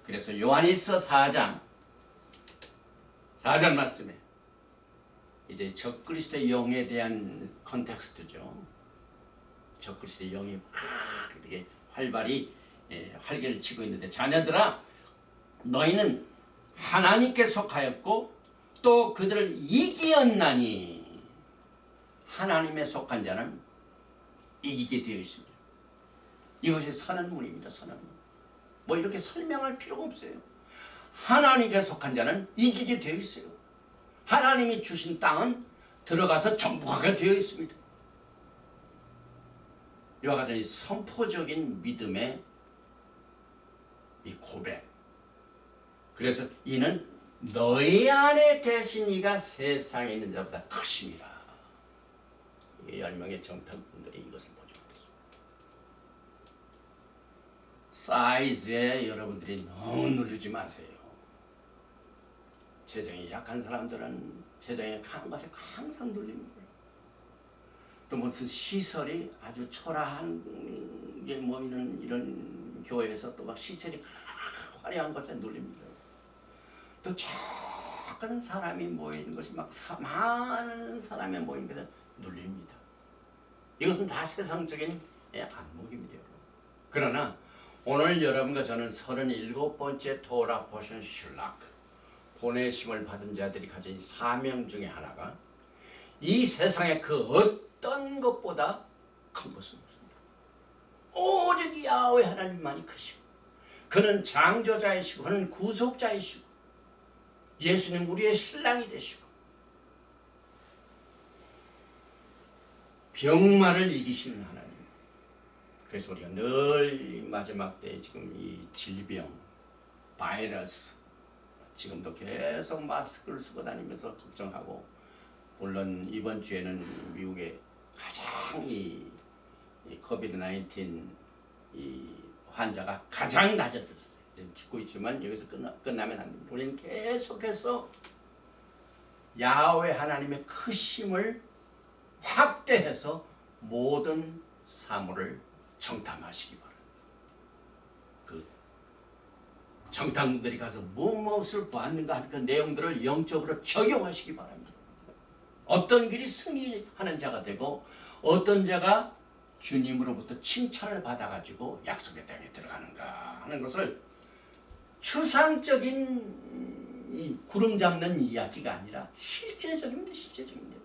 그래서 요한일서 4장 말씀에 이제 적그리스도의 영에 대한 컨텍스트죠. 적그리스도의 영이 막 이렇게 활발히 활개를 치고 있는데 자녀들아 너희는 하나님께 속하였고 또 그들을 이기었나니 하나님에 속한 자는 이기게 되어 있습니다. 이것이 선언문입니다. 선언문. 뭐 이렇게 설명할 필요가 없어요. 하나님께 속한 자는 이기게 되어 있어요. 하나님이 주신 땅은 들어가서 정복하게 되어 있습니다. 이와 같은 선포적인 믿음의 이 고백. 그래서 이는 너희 안에 계신 이가 세상에 있는 자보다 크심이라. 10명의 정탐꾼들이 이것을 보지 못했습니다. 사이즈에 여러분들이 너무 누르지 마세요. 재정이 약한 사람들은 재정이 강한 것에 항상 눌립니다. 또 무슨 시설이 아주 초라한 게 모이는 이런 교회에서 또 막 시설이 화려한 것에 눌립니다. 또 작은 사람이 모이는 것이 막 많은 사람이 모이는 것에 눌립니다. 이것은 다 세상적인 안목입니다. 그러나 오늘 여러분과 저는 37번째 토라 포션 슐락 보내심을 받은 자들이 가진 사명 중에 하나가 이 세상의 그 어떤 것보다 큰 것은 없습니다. 오직 야훼 하나님만이 크시고 그는 창조자이시고 그는 구속자이시고 예수님 우리의 신랑이 되시고 병마를 이기시는 하나님. 그래서 우리가 늘 마지막 때에 지금 이 질병, 바이러스, 지금도 계속 마스크를 쓰고 다니면서 걱정하고, 물론 이번 주에는 미국에 가장 이 코비드-19 이 환자가 가장 낮아졌어요. 지금 죽고 있지만 여기서 끝나면 안 됩니다. 우리는 계속해서 야훼 하나님의 크심을 확대해서 모든 사물을 정탐하시기 바랍니다. 그 정탐들이 가서 무엇을 보았는가 하는 그 내용들을 영적으로 적용하시기 바랍니다. 어떤 길이 승리하는 자가 되고 어떤 자가 주님으로부터 칭찬을 받아가지고 약속의 땅에 들어가는가 하는 것을 추상적인 이 구름 잡는 이야기가 아니라 실제적입니다. 실제적입니다.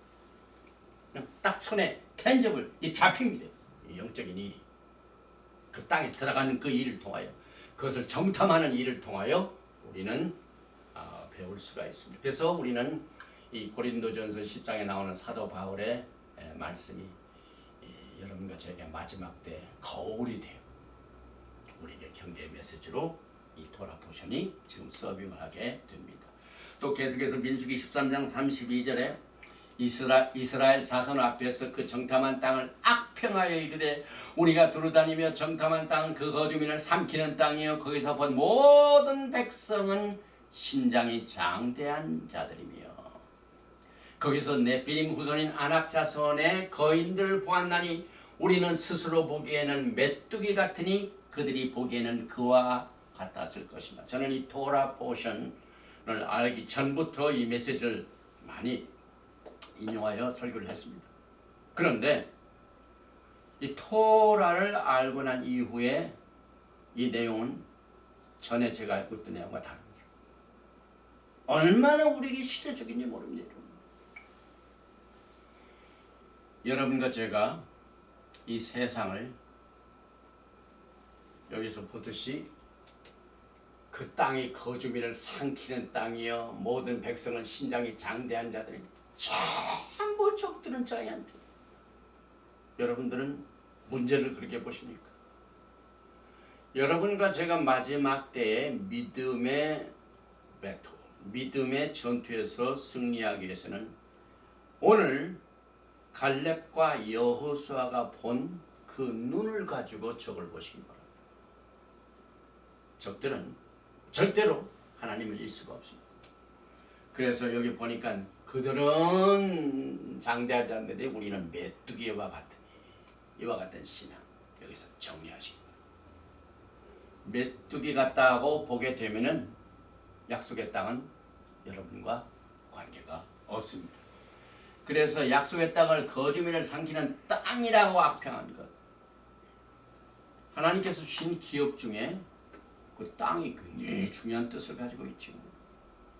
그냥 딱 손에 텐저블 이 잡힙니다. 이 영적인 일이 그 땅에 들어가는 그 일을 통하여 그것을 정탐하는 일을 통하여 우리는 배울 수가 있습니다. 그래서 우리는 이 고린도전서 10장에 나오는 사도 바울의 말씀이 여러분과 저에게 마지막 때 거울이 돼요. 우리에게 경계의 메시지로 이 토라 포션이 지금 서빙을 하게 됩니다. 또 계속해서 민수기 13장 32절에 이스라엘 자손 앞에서 그 정탐한 땅을 악평하여 이르되 우리가 두루다니며 정탐한 땅은 그 거주민을 삼키는 땅이요 거기서 본 모든 백성은 신장이 장대한 자들이며 거기서 네피림 후손인 아낙 자손의 거인들을 보았나니 우리는 스스로 보기에는 메뚜기 같으니 그들이 보기에는 그와 같았을 것이다. 저는 이 토라 포션을 알기 전부터 이 메시지를 많이 인용하여 설교를 했습니다. 그런데 이 토라를 알고 난 이후에 이 내용은 전에 제가 알고 있던 내용과 다릅니다. 얼마나 우리에게 시대적인지 모릅니다. 여러분과 제가 이 세상을 여기서 보듯이 그 땅이 거주민을 삼키는 땅이요 모든 백성은 신장이 장대한 자들이 전부 적들은 자이한테. 여러분들은 문제를 그렇게 보십니까? 여러분과 제가 마지막 때에 믿음의 배틀, 믿음의 전투에서 승리하기 위해서는 오늘 갈렙과 여호수아가 본 그 눈을 가지고 적을 보시기 바랍니다. 적들은 절대로 하나님을 잃을 수가 없습니다. 그래서 여기 보니까 그들은 장대하지 않는데 우리는 메뚜기와 같으니 이와 같은 신앙 여기서 정리하시기 바랍니다. 메뚜기 같다고 보게 되면은 약속의 땅은 여러분과 관계가 없습니다. 그래서 약속의 땅을 거주민을 삼키는 땅이라고 악평한 것. 하나님께서 주신 기업 중에 그 땅이 굉장히 중요한 뜻을 가지고 있죠.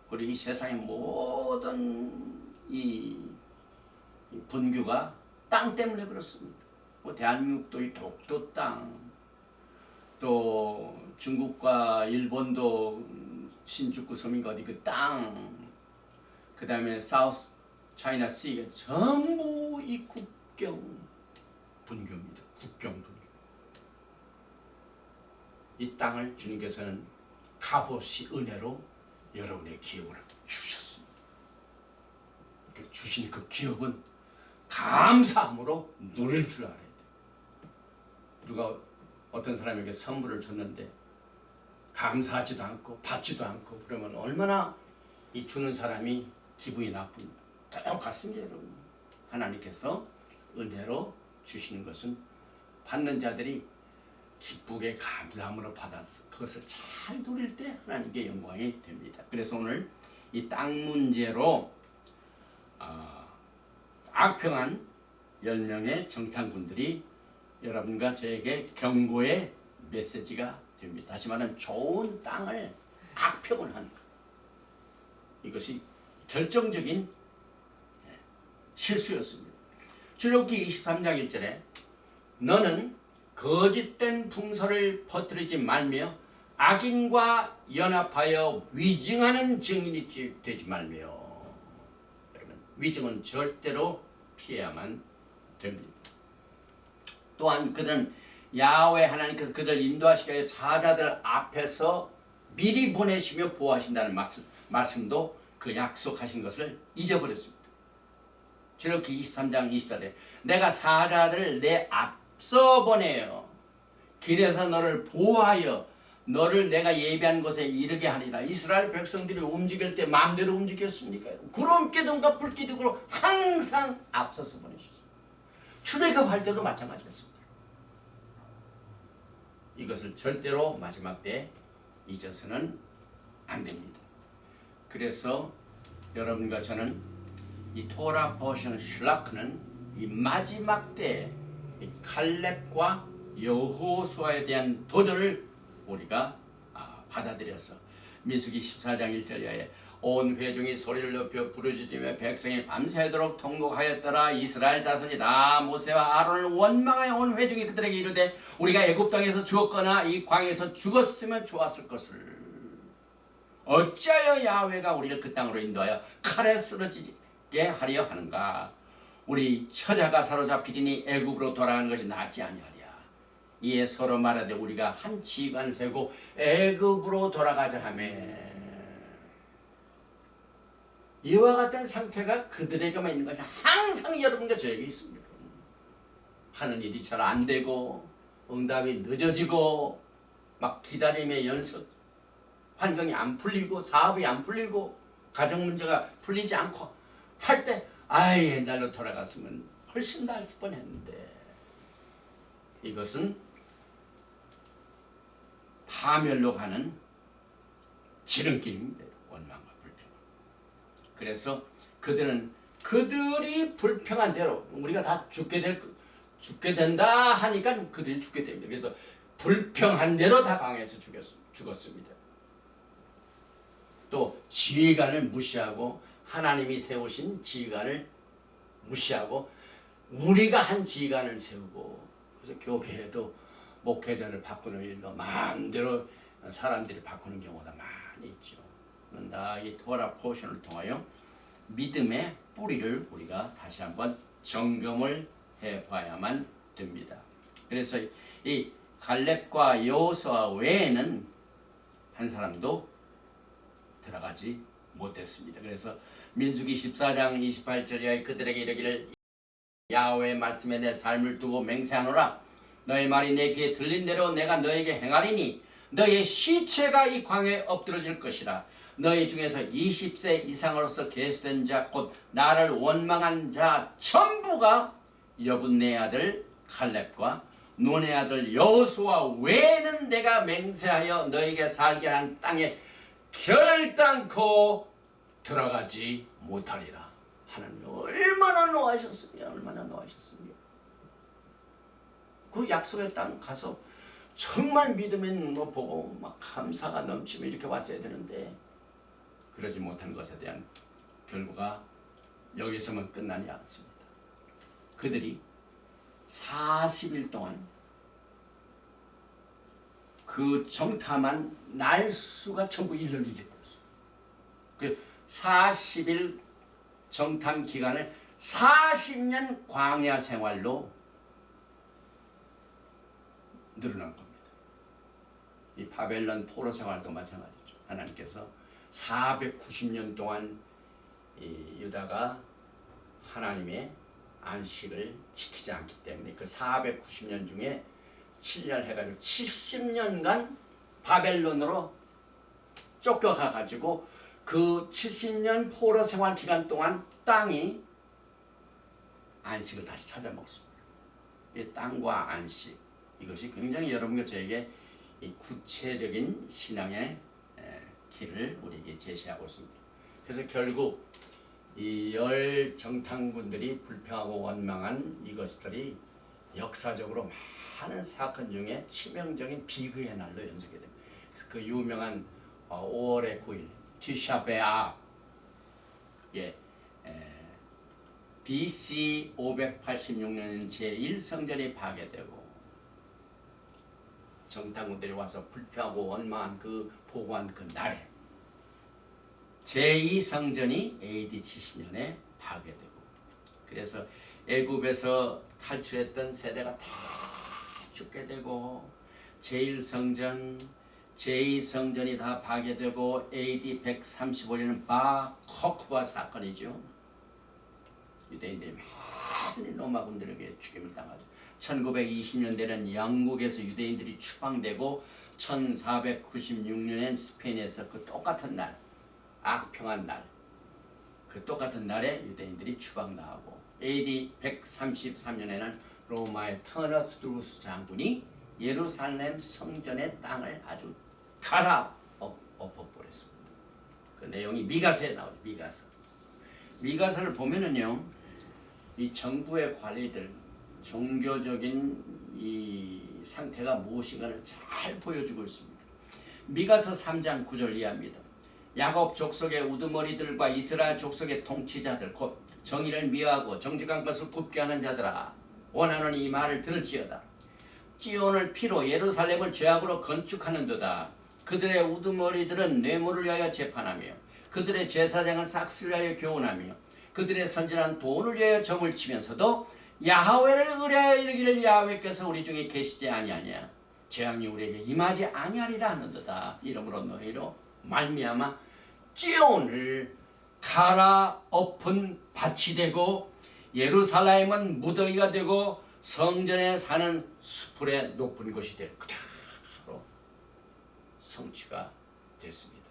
그리고 이 세상의 모든 이 분규가 땅 때문에 그렇습니다. 뭐 대한민국도 이 독도 땅, 또 중국과 일본도 신주쿠 섬인가 어디 그 땅, 그 다음에 사우스 차이나 씨가 전부 이 국경 분규입니다. 국경 분규. 이 땅을 주님께서는 값없이 은혜로 여러분의 기업을 주셨습니다. 주신 그 기업은 감사함으로 누릴 줄 알아야 돼요. 누가 어떤 사람에게 선물을 줬는데 감사하지도 않고 받지도 않고 그러면 얼마나 이 주는 사람이 기분이 나쁩니다. 똑같습니다, 여러분. 하나님께서 은혜로 주시는 것은 받는 자들이 기쁘게 감사함으로 받아서 그것을 잘 누릴 때 하나님께 영광이 됩니다. 그래서 오늘 이 땅 문제로 악평한 10명의 정탐꾼들이 여러분과 저에게 경고의 메시지가 됩니다. 다시 말하면 좋은 땅을 악평을 하는 것. 이것이 결정적인 실수였습니다. 출애굽기 23장 1절에 너는 거짓된 풍설을 퍼뜨리지 말며 악인과 연합하여 위증하는 증인이 되지 말며. 여러분, 위증은 절대로 피해야만 됩니다. 또한 그들은 야훼 하나님께서 그들 인도하시기 위해 사자들 앞에서 미리 보내시며 보호하신다는 말씀도 그 약속하신 것을 잊어버렸습니다. 출애굽기 23장 24절에 내가 사자들을 내 앞서 보내어 길에서 너를 보호하여 너를 내가 예비한 곳에 이르게 하리라. 이스라엘 백성들이 움직일 때 마음대로 움직였습니까? 구름 기둥과 불 기둥으로 항상 앞서서 보내셨습니다. 출애굽할 때도 마찬가지였습니다. 이것을 절대로 마지막 때 잊어서는 안 됩니다. 그래서 여러분과 저는 이 토라 포션 슐라크는 이 마지막 때 이 칼렙과 여호수아에 대한 도전을 우리가 받아들여서 민수기 14장 1절에 온 회중이 소리를 높여 부르짖으며 백성이 밤새도록 통곡하였더라. 이스라엘 자손이 다 모세와 아론을 원망하여 온 회중이 그들에게 이르되 우리가 애굽 땅에서 죽었거나 이 광에서 죽었으면 좋았을 것을 어찌하여 야훼가 우리를 그 땅으로 인도하여 칼에 쓰러지게 하려 하는가. 우리 처자가 사로잡히리니 애굽으로 돌아가는 것이 낫지 아니하랴. 이에 서로 말하되 우리가 한 지휘관을 세우고 애굽으로 돌아가자 하며 이와 같은 상태가 그들에게만 있는 것이 항상 여러분과 저에게 있습니다. 하는 일이 잘 안 되고 응답이 늦어지고 막 기다림의 연속 환경이 안 풀리고 사업이 안 풀리고 가정 문제가 풀리지 않고 할 때 아예 옛날로 돌아갔으면 훨씬 나을 뻔했는데 이것은 파멸로 가는 지름길입니다. 원망과 불평. 그래서 그들은 그들이 불평한 대로 우리가 다 죽게 된다 하니까 그들이 죽게 됩니다. 그래서 불평한 대로 다 강에서 죽었습니다. 또 지휘관을 무시하고 하나님이 세우신 지휘관을 무시하고 우리가 한 지휘관을 세우고 그래서 교회에도 목회자를 바꾸는 일도 마음대로 사람들이 바꾸는 경우가 많이 있죠. 그런데 이 토라 포션을 통하여 믿음의 뿌리를 우리가 다시 한번 점검을 해봐야만 됩니다. 그래서 이 갈렙과 여호수아 외에는 한 사람도 들어가지 못했습니다. 그래서 민수기 14장 28절에 그들에게 이르기를 야훼의 말씀에 내 삶을 두고 맹세하노라. 너의 말이 내 귀에 들린 대로 내가 너에게 행하리니 너의 시체가 이 광에 엎드러질 것이라. 너희 중에서 20세 이상으로서 계수된 자 곧 나를 원망한 자 전부가 여분네 아들 칼렙과 눈의 아들 여호수아 외에는 내가 맹세하여 너에게 살게 한 땅에 결단코 들어가지 못하리라. 하나님 얼마나 노하셨으며 얼마나 노하셨으며 그 약속의 땅 가서 정말 믿음의 눈으로 보고 막 감사가 넘치며 이렇게 왔어야 되는데 그러지 못한 것에 대한 결과가 여기서만 끝나지 않습니다. 그들이 40일 동안 그 정탐한 날수가 전부 1년이 되었어요. 그 40일 정탐 기간을 40년 광야 생활로 늘어난 겁니다. 이 바벨론 포로 생활도 마찬가지죠. 하나님께서 490년 동안 이 유다가 하나님의 안식을 지키지 않기 때문에 그 490년 중에 7년 해가지고 70년간 바벨론으로 쫓겨가가지고 그 70년 포로 생활 기간 동안 땅이 안식을 다시 찾아 먹습니다. 이 땅과 안식 이것이 굉장히 여러분과 저에게 이 구체적인 신앙의 길을 우리에게 제시하고 있습니다. 그래서 결국 이 열 정탐꾼들이 불평하고 원망한 이것들이 역사적으로 많은 사건 중에 치명적인 비극의 날로 연속이 됩니다. 그 유명한 5월의 9일 티샤베아 BC 586년 제1성전이 파괴되고 정탐꾼들이 와서 불평하고 원망한 그 보고한 그 날에 제2성전이 AD 70년에 파괴되고 그래서 애굽에서 탈출했던 세대가 다 죽게 되고 제1성전, 제2성전이 다 파괴되고 AD 135년은 바 코크바 사건이죠. 유대인들이 많이 로마군들에게 죽임을 당하죠. 1920년대는 영국에서 유대인들이 추방되고 1496년엔 스페인에서 그 똑같은 날, 악평한 날, 그 똑같은 날에 유대인들이 추방당하고 AD 133년에는 로마의 터너스두루스 장군이 예루살렘 성전의 땅을 아주 갈아엎어버렸습니다. 그 내용이 미가서에 나오죠. 미가서를 보면은요, 이 정부의 관리들 종교적인 이 상태가 무엇인가를 잘 보여주고 있습니다. 미가서 3장 9절 이하입니다. 야곱 족속의 우두머리들과 이스라엘 족속의 통치자들 곧 정의를 미워하고 정직한 것을 굽게 하는 자들아, 원하노니 이 말을 들을지어다. 찌온을 피로 예루살렘을 죄악으로 건축하는도다. 그들의 우두머리들은 뇌물을 위하여 재판하며 그들의 제사장은 삭슬 위하여 교훈하며 그들의 선진한 돈을 위하여 점을 치면서도 야훼를 의뢰하여 이르기를 야훼께서 우리 중에 계시지 아니하냐. 재앙이 우리에게 임하지 아니하리라 하는도다. 이러므로 너희로 말미암아 찌온을 갈아엎은 밭이 되고 예루살렘은 무더기가 되고 성전에 사는 수풀의 높은 곳이 될 그대로 성취가 됐습니다.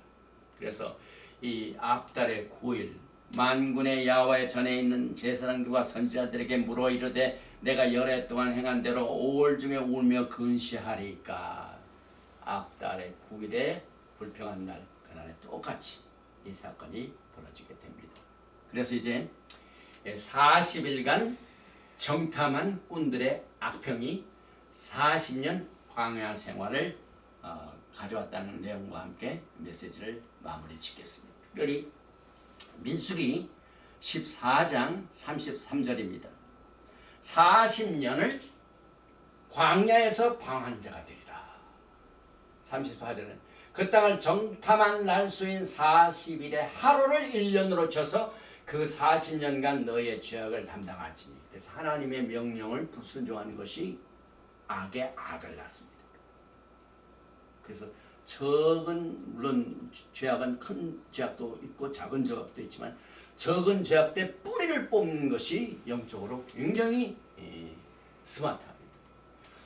그래서 이 앞달의 9일 만군의 야훼 전에 있는 제사장들과 선지자들에게 물어 이르되 내가 열해 동안 행한 대로 5월 중에 울며 근시하리까. 앞달의 9일에 불평한 날 그날에 똑같이 이 사건이 벌어지게 됩니다. 그래서 이제 40일간 정탐한 꾼들의 악평이 40년 광야 생활을 가져왔다는 내용과 함께 메시지를 마무리 짓겠습니다. 특별히 민수기 14장 33절입니다. 40년을 광야에서 방한 자가 되리라. 34절은 그 땅을 정탐한 날수인 40일의 하루를 1년으로 쳐서 그 40년간 너의 죄악을 담당하지니. 그래서 하나님의 명령을 불순종하는 것이 악의 악을 낳습니다. 그래서 적은, 물론 죄악은 큰 죄악도 있고 작은 죄악도 있지만 적은 죄악 때 뿌리를 뽑는 것이 영적으로 굉장히 스마트합니다.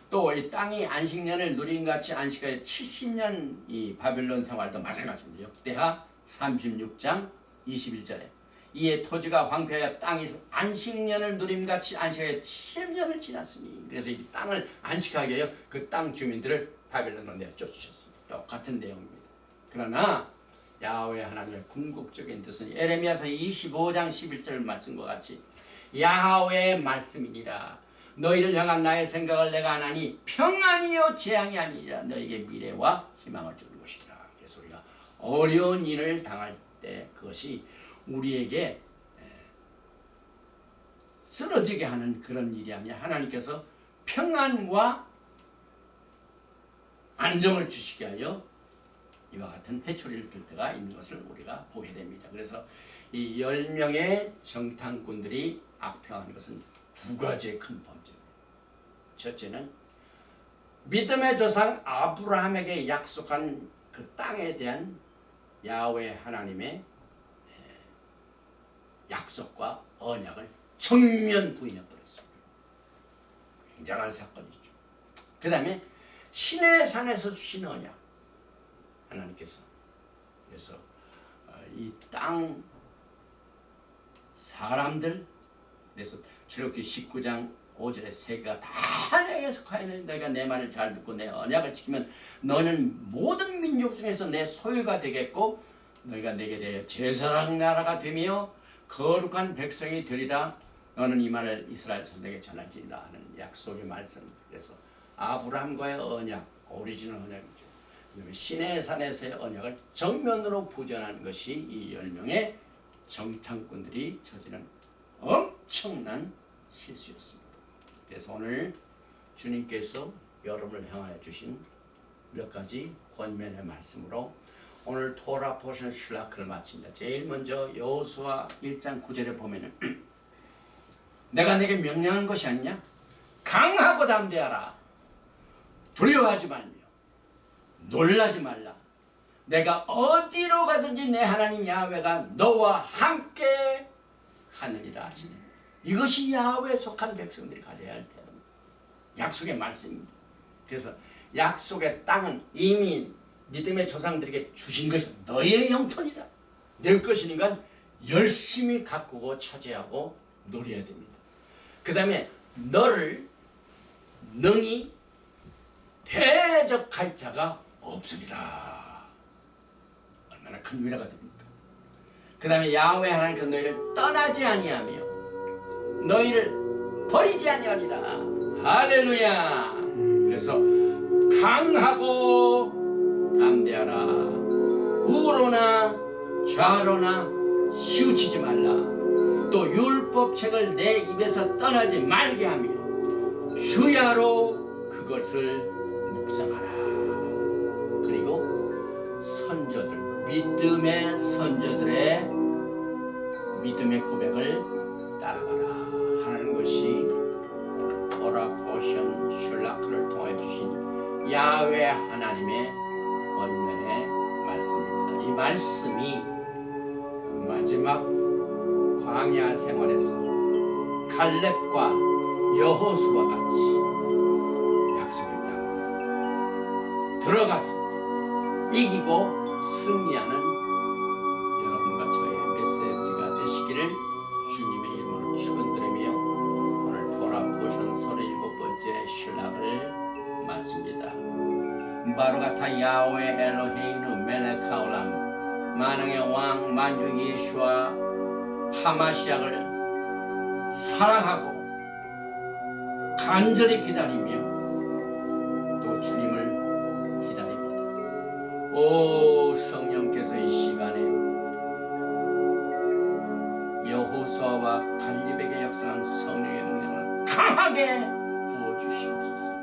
또 이 땅이 안식년을 누림같이 안식하여 70년 이 바벨론 생활도 마찬가지입니다. 역대하 36장 21절에 이에 토지가 황폐하여 땅이 안식년을 누림같이 안식하여 70년을 지났으니. 그래서 이 땅을 안식하게 하여 그 땅 주민들을 바벨론으로 내쫓으셨습니다. 똑같은 내용입니다. 그러나 야훼 하나님의 궁극적인 뜻은 에레미야서 25장 11절 말씀과 같이 야훼의 말씀이니라. 너희를 향한 나의 생각을 내가 안 하니 평안이요 재앙이 아니라 너에게 미래와 희망을 주는 것이라. 그래서 우리가 어려운 일을 당할 때 그것이 우리에게 쓰러지게 하는 그런 일이 아니라 하나님께서 평안과 안정을 주시게 하여 이와 같은 회초리를 들 때가 있는 것을 우리가 보게 됩니다. 그래서 이 10명의 정탐꾼들이 악평한 것은 두 가지의 큰 범죄입니다. 첫째는 믿음의 조상 아브라함에게 약속한 그 땅에 대한 야훼 하나님의 약속과 언약을 정면 부인해버렸습니다. 굉장한 사건이죠. 그 다음에 신의 산에서 주신 언약, 하나님께서 그래서 이 땅 사람들, 그래서 출애굽기 19장 5절에 세계가 다 내게 속하여는 내가 내 말을 잘 듣고 내 언약을 지키면 너는 모든 민족 중에서 내 소유가 되겠고 너희가 내게 대하여 제사장 나라가 되며 거룩한 백성이 되리라. 너는 이 말을 이스라엘 자손에게 전할지니라 하는 약속의 말씀. 그래서 아브라함과의 언약, 오리지널 언약이죠. 신의 산에서의 언약을 정면으로 부전하는 것이 이 10명의 정탐꾼들이 저지른 엄청난 실수였습니다. 그래서 오늘 주님께서 여러분을 향하여 주신 몇 가지 권면의 말씀으로 오늘 토라 포션 슐라크를 마칩니다. 제일 먼저 여호수아 1장 9절에 보면은 내가 내게 명령한 것이 아니냐? 강하고 담대하라. 두려워하지 말며 놀라지 말라. 내가 어디로 가든지 내 하나님 야훼가 너와 함께 하느니라 하시니, 이것이 야훼에 속한 백성들이 가져야 할 태도입니다. 약속의 말씀입니다. 그래서 약속의 땅은 이미 믿음의 조상들에게 주신 것이 너의 영토니라, 내 것이니까 열심히 가꾸고 차지하고 누려야 됩니다. 그 다음에 너를 능히 대적할 자가 없으리라. 얼마나 큰 위로가 됩니까? 그 다음에 야훼 하나님께서 너희를 떠나지 아니하며 너희를 버리지 아니하리라. 할렐루야. 그래서 강하고 담대하라. 우로나 좌로나 치우치지 말라. 또 율법책을 내 입에서 떠나지 말게 하며 주야로 그것을 묵상하라. 그리고 선조들, 믿음의 선조들의 믿음의 고백을 따라가라 하는 것이 오늘 토라 포션 슐라크를 통해 주신 야훼 하나님의 권면의 말씀입니다. 이 말씀이 마지막 광야 생활에서 갈렙과 여호수와 같이 약속의 땅 들어가서 이기고 승리하는 여러분과 저의 메시지가 되시기를 주님의 이름으로 축원드리며 오늘 토라 포션 37번째 신락을 마칩니다. 바로가타 야훼 엘로헤이누 멜레카올람, 만왕의 왕 만주 예수와 하마시약을 사랑하고 간절히 기다리며 또 주님을 기다립니다. 오 성령께서 이 시간에 여호수아와 갈렙에게 역사한 성령의 능력을 강하게 부어주시옵소서.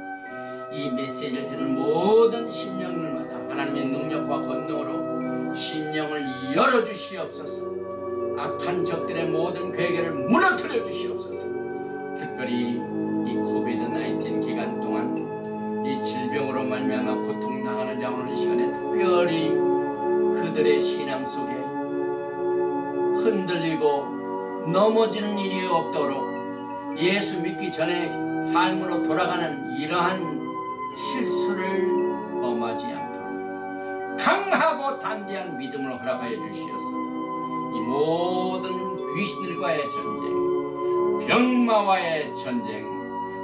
이 메시지를 듣는 모든 심령들마다 하나님의 능력과 권능으로 심령을 열어주시옵소서. 악한 적들의 모든 괴계를 무너뜨려 주시옵소서. 특별히 이 코비드-19 기간 동안 이 질병으로 말미암아 고통당하는 자, 오늘 이 시간에 특별히 그들의 신앙 속에 흔들리고 넘어지는 일이 없도록 예수 믿기 전에 삶으로 돌아가는 이러한 실수를 범하지 않도록 강하고 담대한 믿음을 허락하여 주시옵소서. 이 모든 귀신들과의 전쟁, 병마와의 전쟁,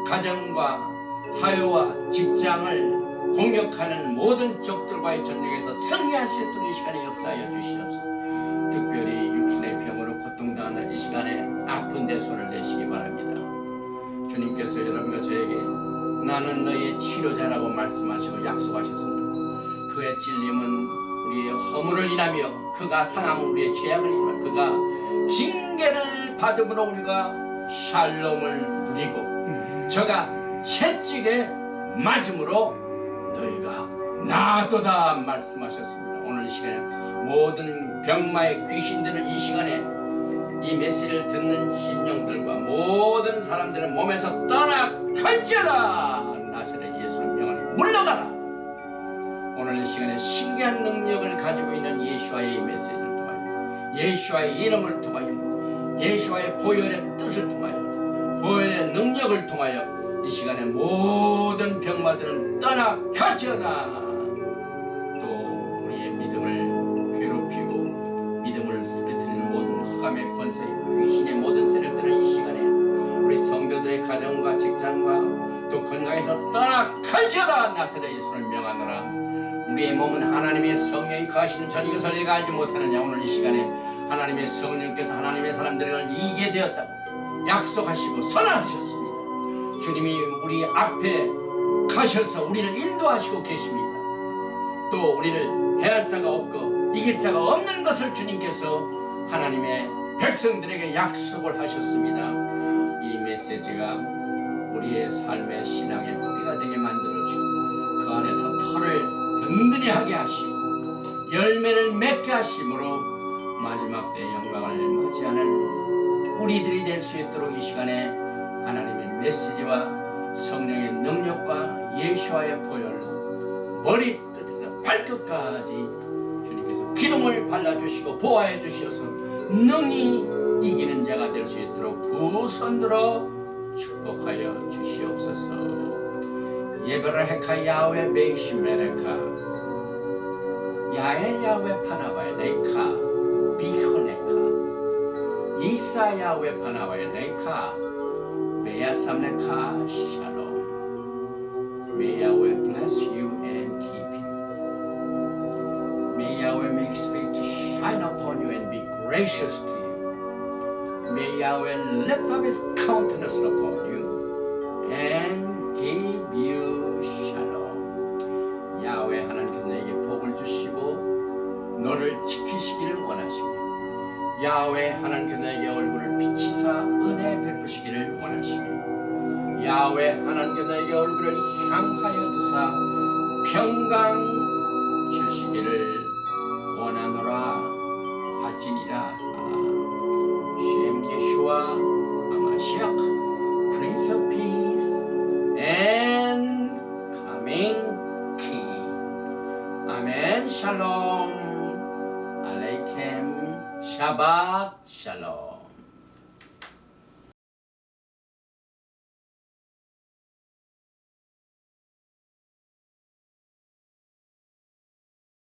가정과 사회와 직장을 공격하는 모든 적들과의 전쟁에서 승리할 수 있도록 이 시간에 역사하여 주시옵소서. 특별히 육신의 병으로 고통당하는 이 시간에 아픈 데 손을 대시기 바랍니다. 주님께서 여러분과 저에게 나는 너의 치료자라고 말씀하시고 약속하셨습니다. 그의 찔림은 우리의 허물을 인하며 그가 상함은 우리의 죄악을 인하며 그가 징계를 받음으로 우리가 샬롬을 누리고 저가 채찍에 맞음으로 너희가 나았도다 말씀하셨습니다. 오늘 이 시간에 모든 병마의 귀신들은 이 시간에 이 메시지를 듣는 심령들과 모든 사람들의 몸에서 떠나갈지어다. 나사렛 예수의 명을 물러가라. 오늘 이 시간에 신기한 능력을 가지고 있는 예수와의 이 메시지를 통하여, 예수와의 이름을 통하여, 예수와의 보혈의 뜻을 통하여, 보혈의 능력을 통하여 이 시간에 모든 병마들은 떠나갈지어다. 또 우리의 믿음을 괴롭히고 믿음을 쓰러뜨리는 모든 흑암의 권세, 귀신의 모든 세력들은 이 시간에 우리 성도들의 가정과 직장과 또 건강에서 떠나갈지어다. 나사렛 예수를 명하노라. 우리의 몸은 하나님의 성령이 거하시는 전 이것을 내가 알지 못하느냐. 오늘 이 시간에 하나님의 성령께서 하나님의 사람들을 이기게 되었다고 약속하시고 선언하셨습니다. 주님이 우리 앞에 가셔서 우리를 인도하시고 계십니다. 또 우리를 해할 자가 없고 이길 자가 없는 것을 주님께서 하나님의 백성들에게 약속을 하셨습니다. 이 메시지가 우리의 삶의 신앙의 뿌리가 되게 만들어주고 그 안에서 털을 든든히 하게 하시고 열매를 맺게 하심으로 마지막 때의 영광을 맞이하는 우리들이 될 수 있도록 이 시간에 하나님의 메시지와 성령의 능력과 예수와의 보혈로 머리끝에서 발끝까지 주님께서 기름을 발라주시고 보호해 주셔서 능히 이기는 자가 될 수 있도록 두 손들어 축복하여 주시옵소서. 예베라헤카 야훼 베이시메레카 야엘 야훼 파나바에 레이카 비호네카 이사 야훼 파나바에 레이카 베야삼네카 샬롬. May Yahweh bless you and keep you. May Yahweh make his face to shine upon you and be gracious to you. May Yahweh lift up his countenance upon you and give you shalom. 야훼 하나님께서 너에게 복을 주시고 너를 지키시기를 원하시고 야훼 하나님께서 너에게 얼굴을 비치사 은혜 베푸시기를 원하시고 야훼 하나님께서 너에게 얼굴을 향하여 드사 평강 주시기를 원하노라 할지니라. 셴 예슈아 아마시아 Prince of Peace and Coming King. 아멘. 샬롬 알레이켐 샤ባት 샬롬.